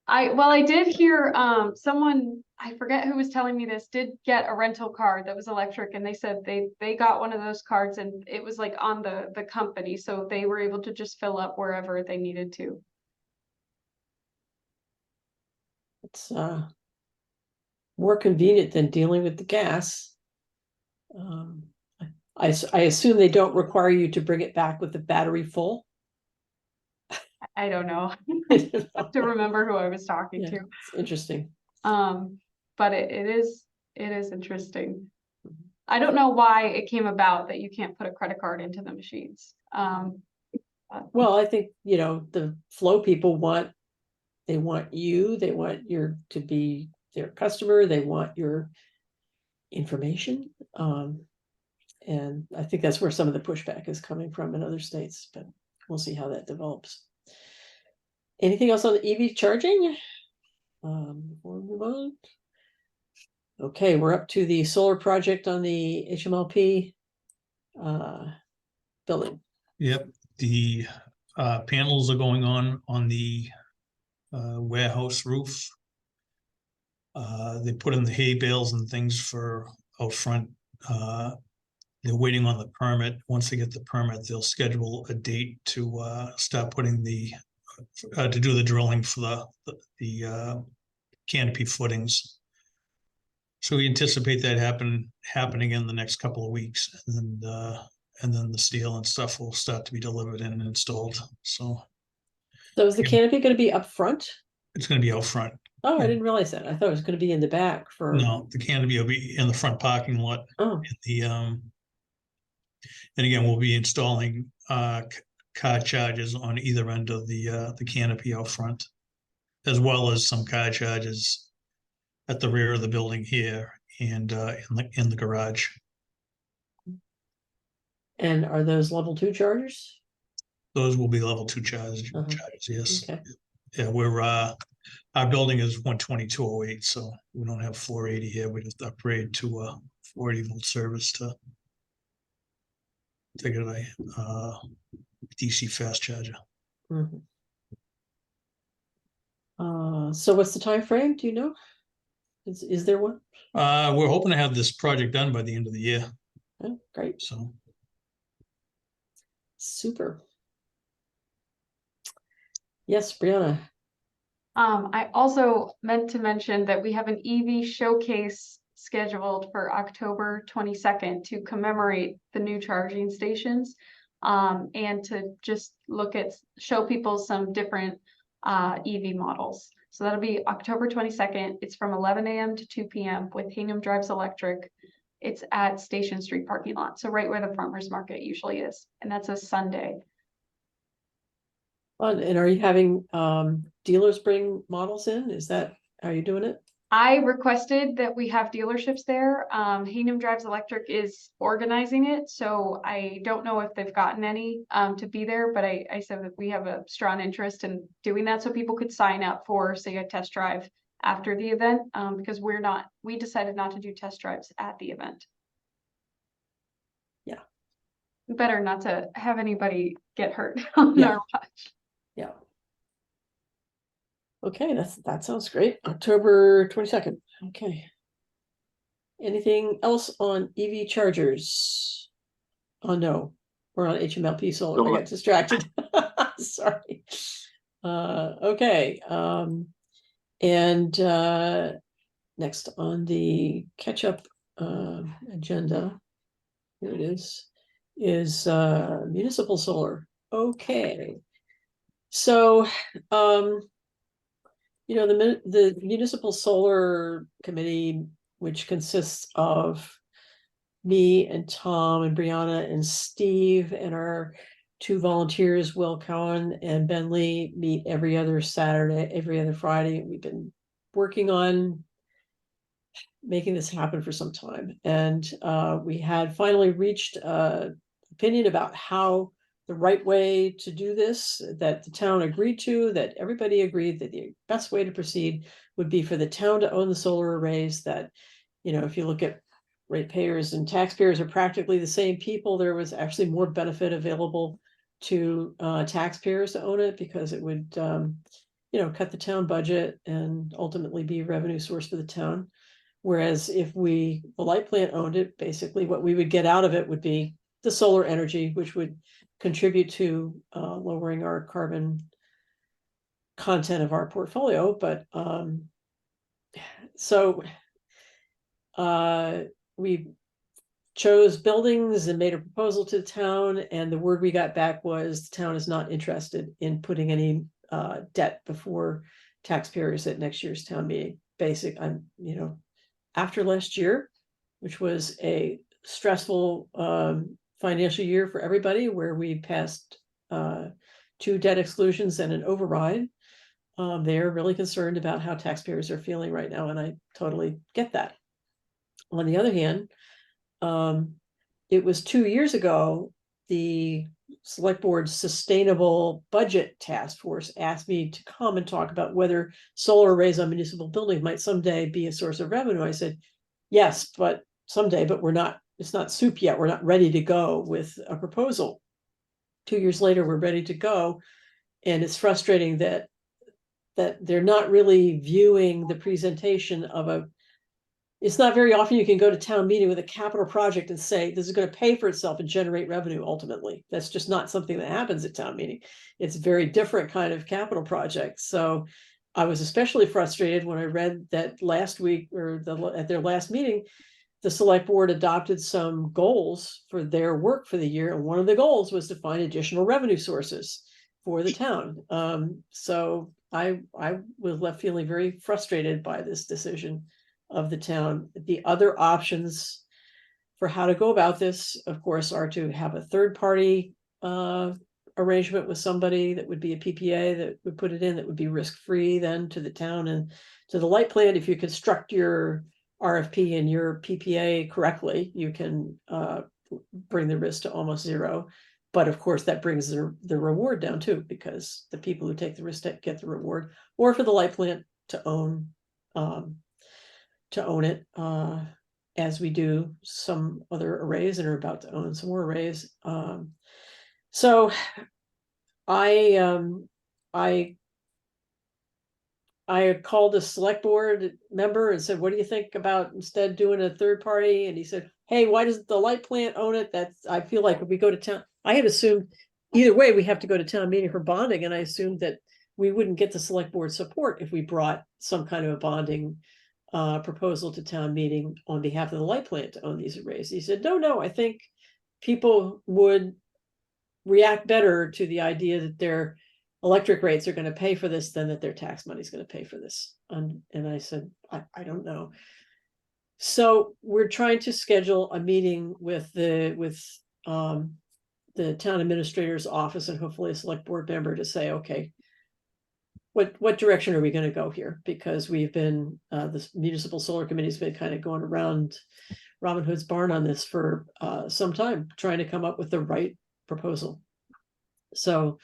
I did hear someone, I forget who was telling me this, did get a rental car that was electric, and they said they got one of those cards and it was like on the company, so they were able to just fill up wherever they needed to. It's more convenient than dealing with the gas. I assume they don't require you to bring it back with the battery full. I don't know. I have to remember who I was talking Yeah, to. it's interesting. But it is interesting. I don't know why it came about that you can't put a credit card into the machines. Well, I think, the Flow people want you, they want to be their customer, they want your information. And I think that's where some of the pushback is coming from in other states, but we'll see how that develops. Anything else on the EV charging? Before we move on. Okay, we're up to the solar project on the HMLP building. Yep, the panels are going on the warehouse roof. They put in the hay bales and things for out front. They're waiting on the permit. Once they get the permit, they'll schedule a date to start putting to do the drilling for the canopy footings. So we anticipate that happening in the next couple of weeks, and then the steel and stuff will start to be delivered and installed. So So is the canopy gonna be up front? it's gonna be out front. Oh, I Yeah. didn't realize that. I thought it was gonna be in the back for. No, the canopy will be in the front parking lot. Oh, And again, we'll be installing car chargers on either end of the canopy out front, as well as some car chargers at the rear of the building here and in the garage. and are those level 2 chargers? Those will be level 2 chargers, Uh-huh. yes. Okay, Yeah, our building is 12208, so we don't have 480 here. We just upgrade to a 480 volt service to get a DC fast charger. mhm. So what's the time frame? Do you know? Is there one? We're hoping to have this project done by the end of the year, Oh, great, so. super. Yes, Brianna. I also meant to mention that we have an EV showcase scheduled for October 22nd to commemorate the new charging stations. And to just show people some different EV models. So that'll be October 22nd. It's from 11 a.m. to 2 p.m. with Hingham Drives Electric. It's at Station Street parking lot, so right where the farmers market usually is, and that's a Sunday. And are you having dealers bring models in? Is that how you doing it? I requested that we have dealerships there. Hingham Drives Electric is organizing it, so I don't know if they've gotten any to be there, but I said that we have a strong interest in doing that so people could sign up for, say, a test drive after the event, because we decided not to do test drives at the event. Yeah. Better not to have anybody get hurt on Yeah. our watch. Yeah. Okay, that sounds great. October 22nd. Okay. Anything else on EV chargers? Oh no, we're on HMLP solar. I got distracted. Sorry. Okay. And next on the catch-up agenda, here it is municipal solar. Okay. So the municipal solar committee, which consists of me and Tom and Brianna and Steve and our 2 volunteers, Will Cowan and Ben Lee, meet every other Saturday, every other Friday. We've been working on making this happen for some time. And we had finally reached opinion about how the right way to do this, that the town agreed to, that everybody agreed that the best way to proceed would be for the town to own the solar arrays. That, if you look at ratepayers and taxpayers are practically the same people, there was actually more benefit available to taxpayers to own it, because it would cut the town budget and ultimately be a revenue source for the town. Whereas if the light plant owned it, basically what we would get out of it would be the solar energy, which would contribute to lowering our carbon content of our portfolio. But so we chose buildings and made a proposal to the town, and the word we got back was the town is not interested in putting any debt before taxpayers at next year's town meeting. After last year, which was a stressful financial year for everybody, where we passed 2 debt exclusions and an override, they're really concerned about how taxpayers are feeling right now, and I totally get that. On the other hand, it was 2 years ago, the select board's sustainable budget task force asked me to come and talk about whether solar arrays on municipal buildings might someday be a source of revenue. I said, yes, but someday, but it's not soup yet. We're not ready to go with a proposal. 2 years later, we're ready to go. And it's frustrating that they're not really viewing the presentation of it's not very often you can go to town meeting with a capital project and say, this is going to pay for itself and generate revenue ultimately. That's just not something that happens at town meeting. It's a very different kind of capital project. So I was especially frustrated when I read that last week or at their last meeting, the select board adopted some goals for their work for the year. And one of the goals was to find additional revenue sources for the town. So I was left feeling very frustrated by this decision of the town. The other options for how to go about this, of course, are to have a third party arrangement with somebody that would be a PPA that would put it in, that would be risk-free then to the town and to the light plant. If you construct your RFP and your PPA correctly, you can bring the risk to almost zero. But of course, that brings the reward down too, because the people who take the risk get the reward, or for the light plant to own it, as we do some other arrays and are about to own some more arrays. So I had called a select board member and said, what do you think about instead doing a third party? And he said, hey, why does the light plant own it? I feel like if we go to town, I had assumed either way, we have to go to town meeting for bonding. And I assumed that we wouldn't get the select board support if we brought some kind of a bonding proposal to town meeting on behalf of the light plant to own these arrays. He said, no, I think people would react better to the idea that their electric rates are going to pay for this than that their tax money is going to pay for this. And I said, I don't know. So we're trying to schedule a meeting with the town administrator's office and hopefully a select board member to say, okay, what direction are we going to go here? Because we've been, this municipal solar committee has been kind of going around Robin Hood's barn on this for some time, trying to come up with the right proposal. So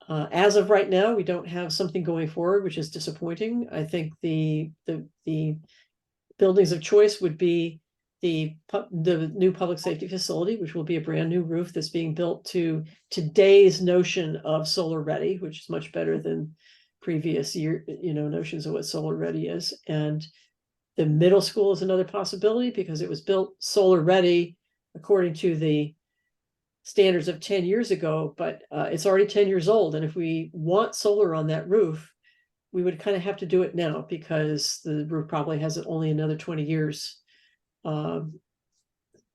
as of right now, we don't have something going forward, which is disappointing. I think the buildings of choice would be the new public safety facility, which will be a brand new roof that's being built to today's notion of solar ready, which is much better than previous year, notions of what solar ready is. And the middle school is another possibility because it was built solar ready according to the standards of 10 years ago, but it's already 10 years old. And if we want solar on that roof, we would kind of have to do it now because the roof probably has only another 20 years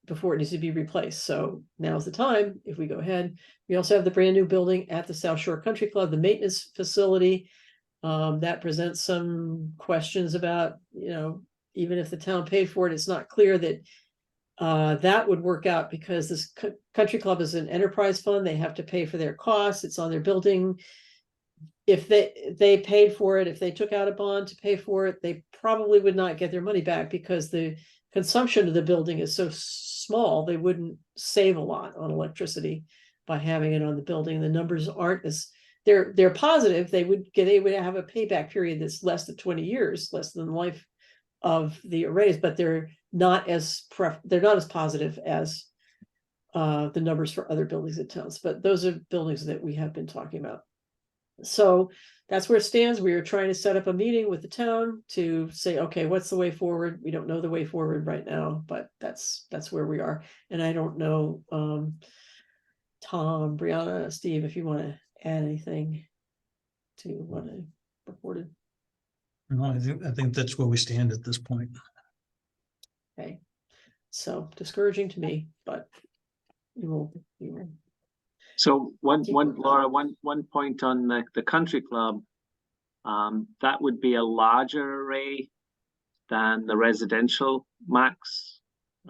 before it needs to be replaced. So now's the time if we go ahead. We also have the brand new building at the South Shore Country Club, the maintenance facility. That presents some questions about, even if the town paid for it, it's not clear that that would work out because this country club is an enterprise fund. They have to pay for their costs. It's on their building. If they paid for it, if they took out a bond to pay for it, they probably would not get their money back because the consumption of the building is so small. They wouldn't save a lot on electricity by having it on the building. The numbers aren't as they're positive. They would have a payback period that's less than 20 years, less than the life of the arrays, but they're not as positive as the numbers for other buildings in towns. But those are buildings that we have been talking about. So that's where it stands. We are trying to set up a meeting with the town to say, okay, what's the way forward? We don't know the way forward right now, but that's where we are. And I don't know, Tom, Brianna, Steve, if you want to add anything to what I reported. No, I think that's where we stand at this point. Okay, so discouraging to me, but you will. So Laura, one point on the country club, that would be a larger array than the residential max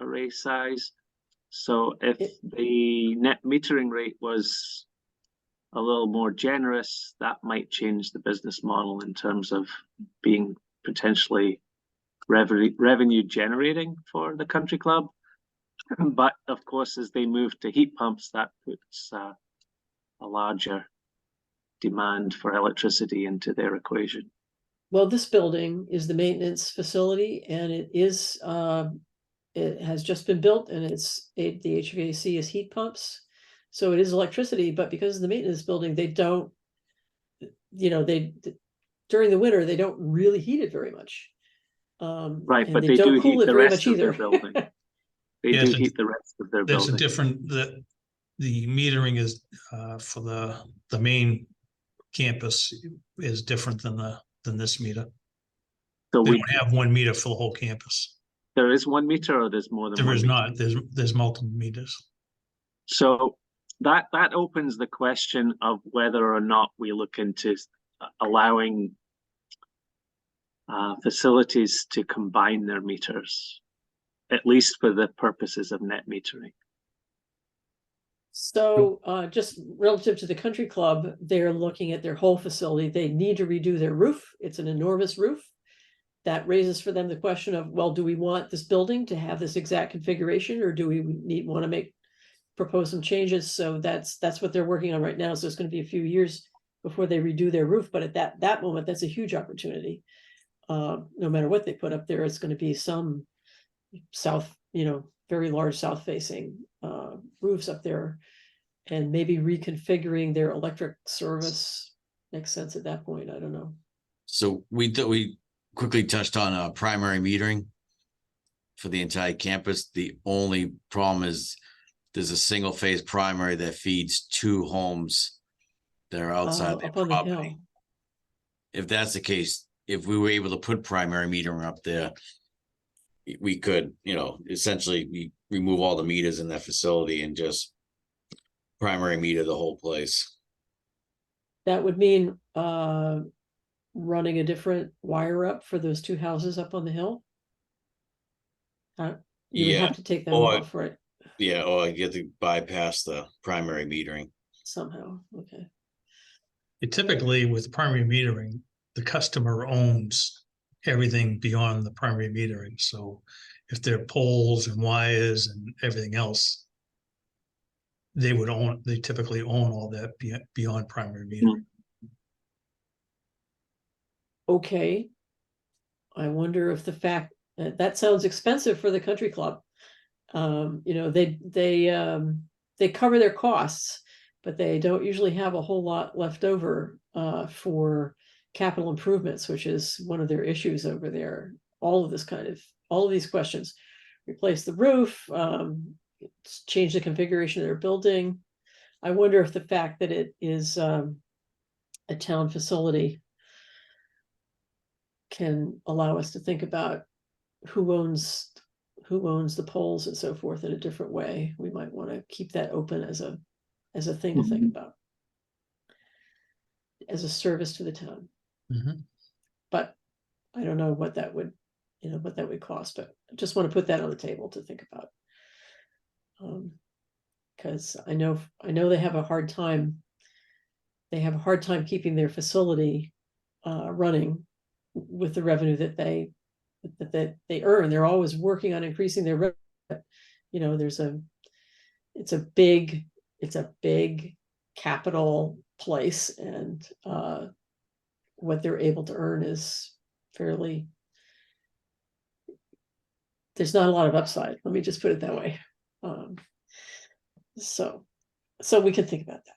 array size. So if the net metering rate was a little more generous, that might change the business model in terms of being potentially revenue generating for the country club. But of course, as they move to heat pumps, that puts a larger demand for electricity into their equation. Well, this building is the maintenance facility, and it has just been built, and the HVAC is heat pumps, so it is electricity. But because of the maintenance building, they don't, during the winter they don't really heat it very much. Right, but they don't cool it very much either. They do heat the rest of their building. There's a different the metering is for the main campus is different than the than this meter. So They we, don't have one meter for the whole campus. there is one meter or there's more than There one is meter? not, there's multiple meters. So that opens the question of whether or not we look into allowing facilities to combine their meters, at least for the purposes of net metering. So just relative to the country club, they're looking at their whole facility. They need to redo their roof. It's an enormous roof. That raises for them the question of, well, do we want this building to have this exact configuration, or do we want to propose some changes? So that's what they're working on right now. So it's going to be a few years before they redo their roof. But at that moment, that's a huge opportunity. No matter what they put up there, it's going to be some south, very large south facing roofs up there, and maybe reconfiguring their electric service makes sense at that point. I don't know. So we quickly touched on primary metering for the entire campus. The only problem is there's a single phase primary that feeds 2 homes that are outside their Up on the property. hill. If that's the case, if we were able to put primary metering up there, we could, essentially we remove all the meters in that facility and just primary meter the whole place. That would mean running a different wire up for those 2 houses up on the hill. You would Yeah. have to take them Or- off, right? Yeah, or you get to bypass the primary metering. Somehow, okay. Typically with primary metering, the customer owns everything beyond the primary metering. So if there are poles and wires and everything else, they typically own all that beyond primary metering. Okay. I wonder if the fact that sounds expensive for the country club. They cover their costs, but they don't usually have a whole lot left over for capital improvements, which is one of their issues over there. All of these questions: replace the roof, change the configuration of their building. I wonder if the fact that it is a town facility can allow us to think about who owns the poles and so forth in a different way. We might want to keep that open as a thing to think about, as a service to the town. Mhm. But I don't know what that would cost, but I just want to put that on the table to think about. Because I know they have a hard time. They have a hard time keeping their facility running with the revenue that they earn. They're always working on increasing their revenue. It's a big capital place, and what they're able to earn is fairly, there's not a lot of upside. Let me just put it that way. So we can think about that.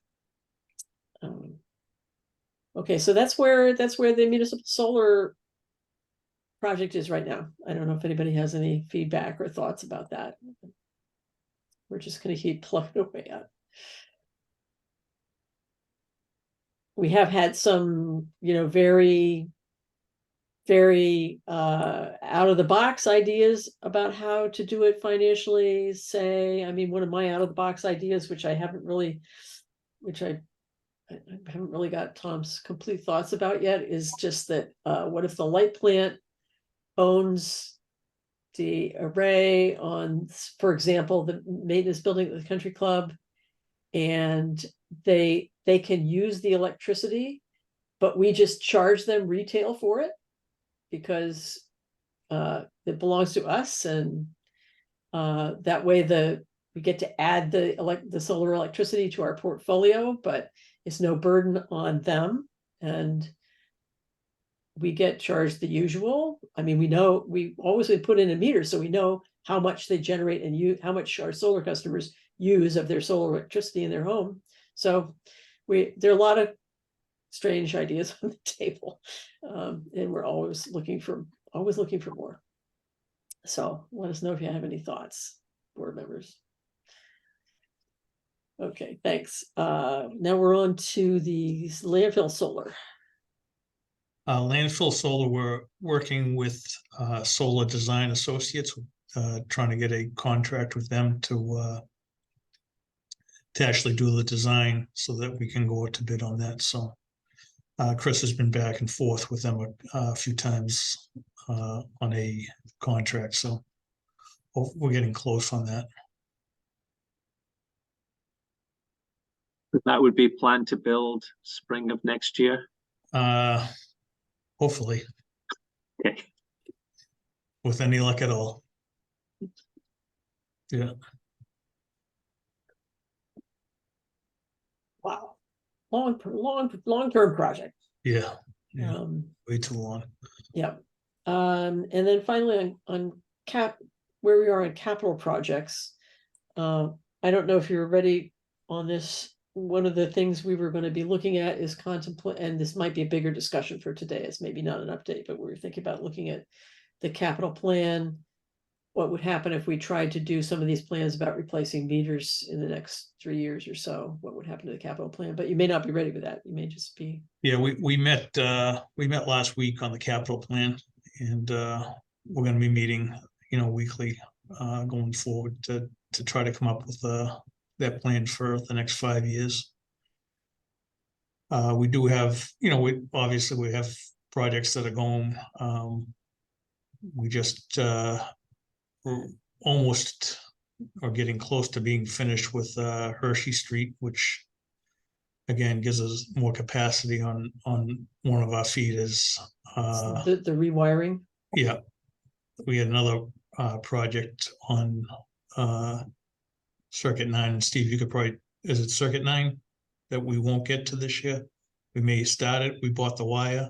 Okay, so that's where the municipal solar project is right now. I don't know if anybody has any feedback or thoughts about that. We're just going to keep plugging away at. We have had some, very, very out of the box ideas about how to do it financially. One of my out of the box ideas, which I haven't really got Tom's complete thoughts about yet, is just that what if the light plant owns the array on, for example, the maintenance building at the country club, and they can use the electricity, but we just charge them retail for it because it belongs to us, and that way we get to add the solar electricity to our portfolio, but it's no burden on them, and we get charged the usual. We always put in a meter, so we know how much they generate and how much our solar customers use of their solar electricity in their home. So there are a lot of strange ideas on the table, and we're always looking for more. So let us know if you have any thoughts, board members. Okay, thanks. Now we're on to the landfill solar. Landfill solar, we're working with Solar Design Associates, trying to get a contract with them to actually do the design so that we can go out to bid on that. So Chris has been back and forth with them a few times on a contract. So we're getting close on that. That would be planned to build spring of next year. Hopefully, Okay. with any luck at all. Yeah. Wow. Long-term project. Yeah. Yeah. Um, Way too long. yeah. And then finally on where we are on capital projects. I don't know if you're ready on this. One of the things we were going to be looking at is contemplate, and this might be a bigger discussion for today. It's maybe not an update, but we're thinking about looking at the capital plan. What would happen if we tried to do some of these plans about replacing meters in the next 3 years or so? What would happen to the capital plan? But you may not be ready with that. You may just be. Yeah, we met last week on the capital plan, and we're going to be meeting, weekly going forward to try to come up with that plan for the next 5 years. We do have, we have projects that are going. We just we're almost are getting close to being finished with Hershey Street, which again gives us more capacity on one of our feeders. The rewiring. Yeah, we had another project on Circuit 9, and Steve, you could probably, is it Circuit 9 that we won't get to this year? We may start it. We bought the wire.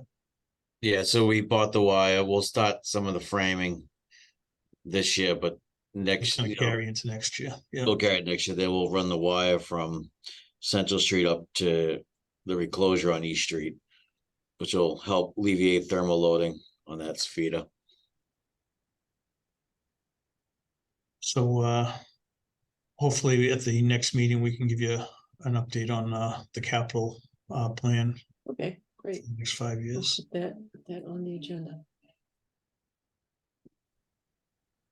Yeah, so we bought the wire. We'll start some of the framing this year, but It's next, going to carry into next year. Yeah. we'll carry it next year. Then we'll run the wire from Central Street up to the reclosure on East Street, which will help alleviate thermal loading on that feeder. So hopefully at the next meeting, we can give you an update on the capital plan Okay, great. for the next 5 We'll years. put that on the agenda.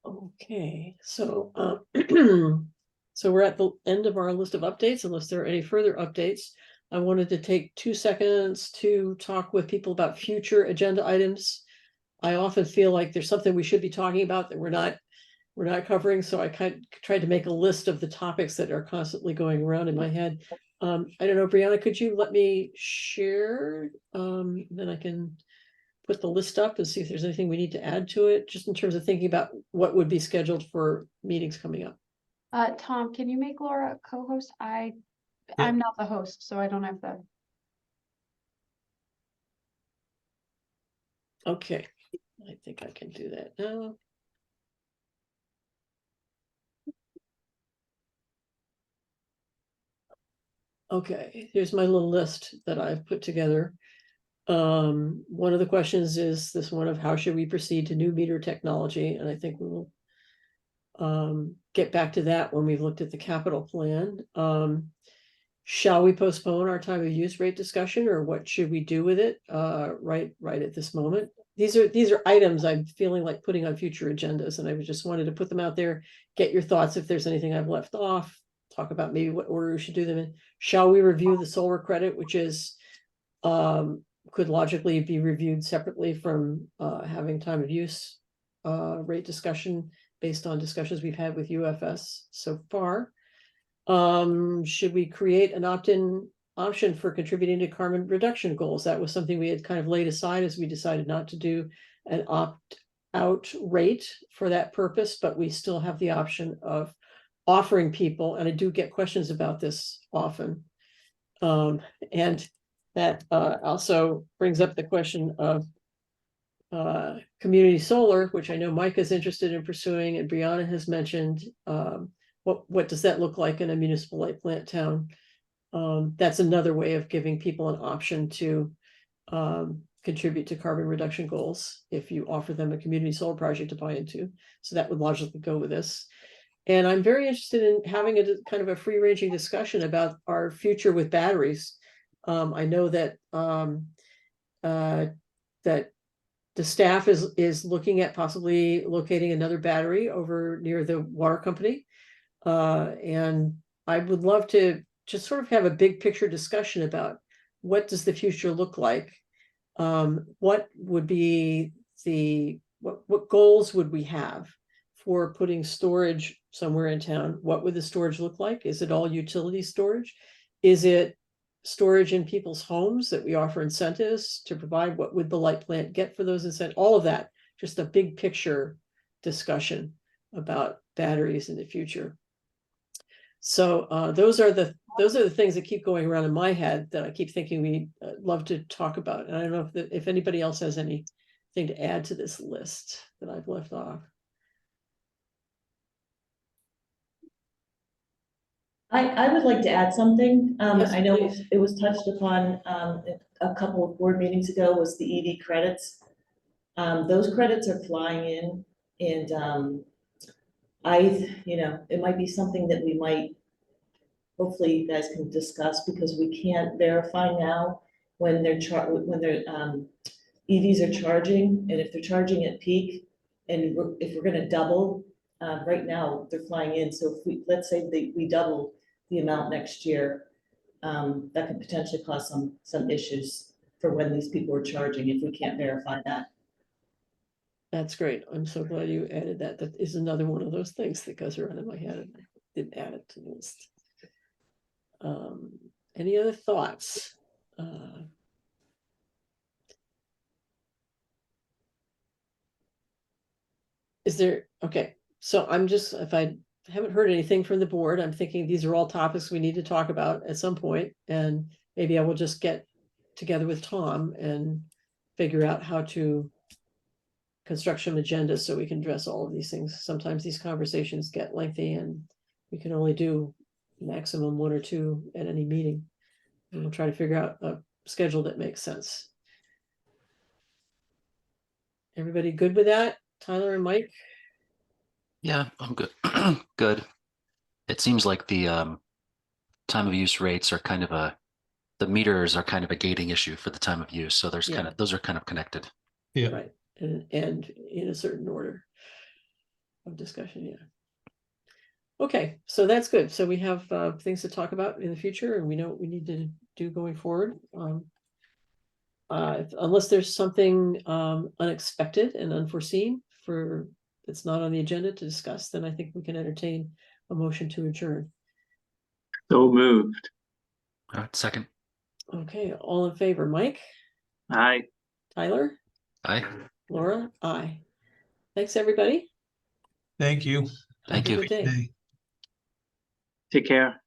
Okay, so so we're at the end of our list of updates, unless there are any further updates. I wanted to take 2 seconds to talk with people about future agenda items. I often feel like there's something we should be talking about that we're not covering, so I tried to make a list of the topics that are constantly going around in my head. I don't know, Brianna, could you let me share? Then I can put the list up and see if there's anything we need to add to it, just in terms of thinking about what would be scheduled for meetings coming up. Tom, can you make Laura a co-host? Yeah. I'm not the host, so I don't have the. Okay, I think I can do that now. Okay, here's my little list that I've put together. One of the questions is this one of how should we proceed to new meter technology? And I think we will get back to that when we've looked at the capital plan. Shall we postpone our time of use rate discussion, or what should we do with it right at this moment? These are items I'm feeling like putting on future agendas, and I just wanted to put them out there, get your thoughts if there's anything I've left off, talk about maybe what order we should do them in. Shall we review the solar credit, which is could logically be reviewed separately from having time of use rate discussion based on discussions we've had with UFS so far? Should we create an opt-in option for contributing to carbon reduction goals? That was something we had kind of laid aside as we decided not to do an opt-out rate for that purpose, but we still have the option of offering people, and I do get questions about this often. And that also brings up the question of community solar, which I know Mike is interested in pursuing, and Brianna has mentioned. What does that look like in a municipal light plant town? That's another way of giving people an option to contribute to carbon reduction goals if you offer them a community solar project to buy into. So that would logically go with this. And I'm very interested in having a kind of a free-ranging discussion about our future with batteries. I know that that the staff is looking at possibly locating another battery over near the water company. And I would love to just sort of have a big picture discussion about what does the future look like? What would be what goals would we have for putting storage somewhere in town? What would the storage look like? Is it all utility storage? Is it storage in people's homes that we offer incentives to provide? What would the light plant get for those incentives? All of that, just a big picture discussion about batteries in the future. So those are the things that keep going around in my head that I keep thinking we love to talk about. And I don't know if anybody else has anything to add to this list that I've left off. I would like to add something. Yes, I know please. it was touched upon a couple of board meetings ago, was the EV credits. Those credits are flying in, and it might be something that we might, hopefully you guys can discuss, because we can't verify now when EVs are charging, and if they're charging at peak, and if we're gonna double, right now, they're flying in, so if let's say we double the amount next year, that could potentially cause some issues for when these people are charging, if we can't verify that. That's great. I'm so glad you added that. That is another one of those things that goes around in my head, and I didn't add it to the list. Any other thoughts? Is there, okay, so I'm just, if I haven't heard anything from the board, I'm thinking these are all topics we need to talk about at some point, and maybe I will just get together with Tom and figure out how to construct some agendas so we can address all of these things. Sometimes these conversations get lengthy and we can only do maximum 1 or 2 at any meeting. And we'll try to figure out a schedule that makes sense. Everybody good with that? Tyler and Mike? Yeah, I'm good. Good. It seems like the time of use rates are kind of the meters are kind of a gating issue for the time of use. So there's Yeah. those are kind of connected. Yeah. Right, and in a certain order of discussion, yeah. Okay, so that's good. So we have things to talk about in the future, and we know what we need to do going forward. Unless there's something unexpected and unforeseen that's not on the agenda to discuss, then I think we can entertain a motion to adjourn. So moved. All right, second. Okay, all in favor, Mike, Aye. Tyler, Aye. Laura, aye. Thanks, everybody. Thank you. Thank Have a you. good day. Hey. Take care.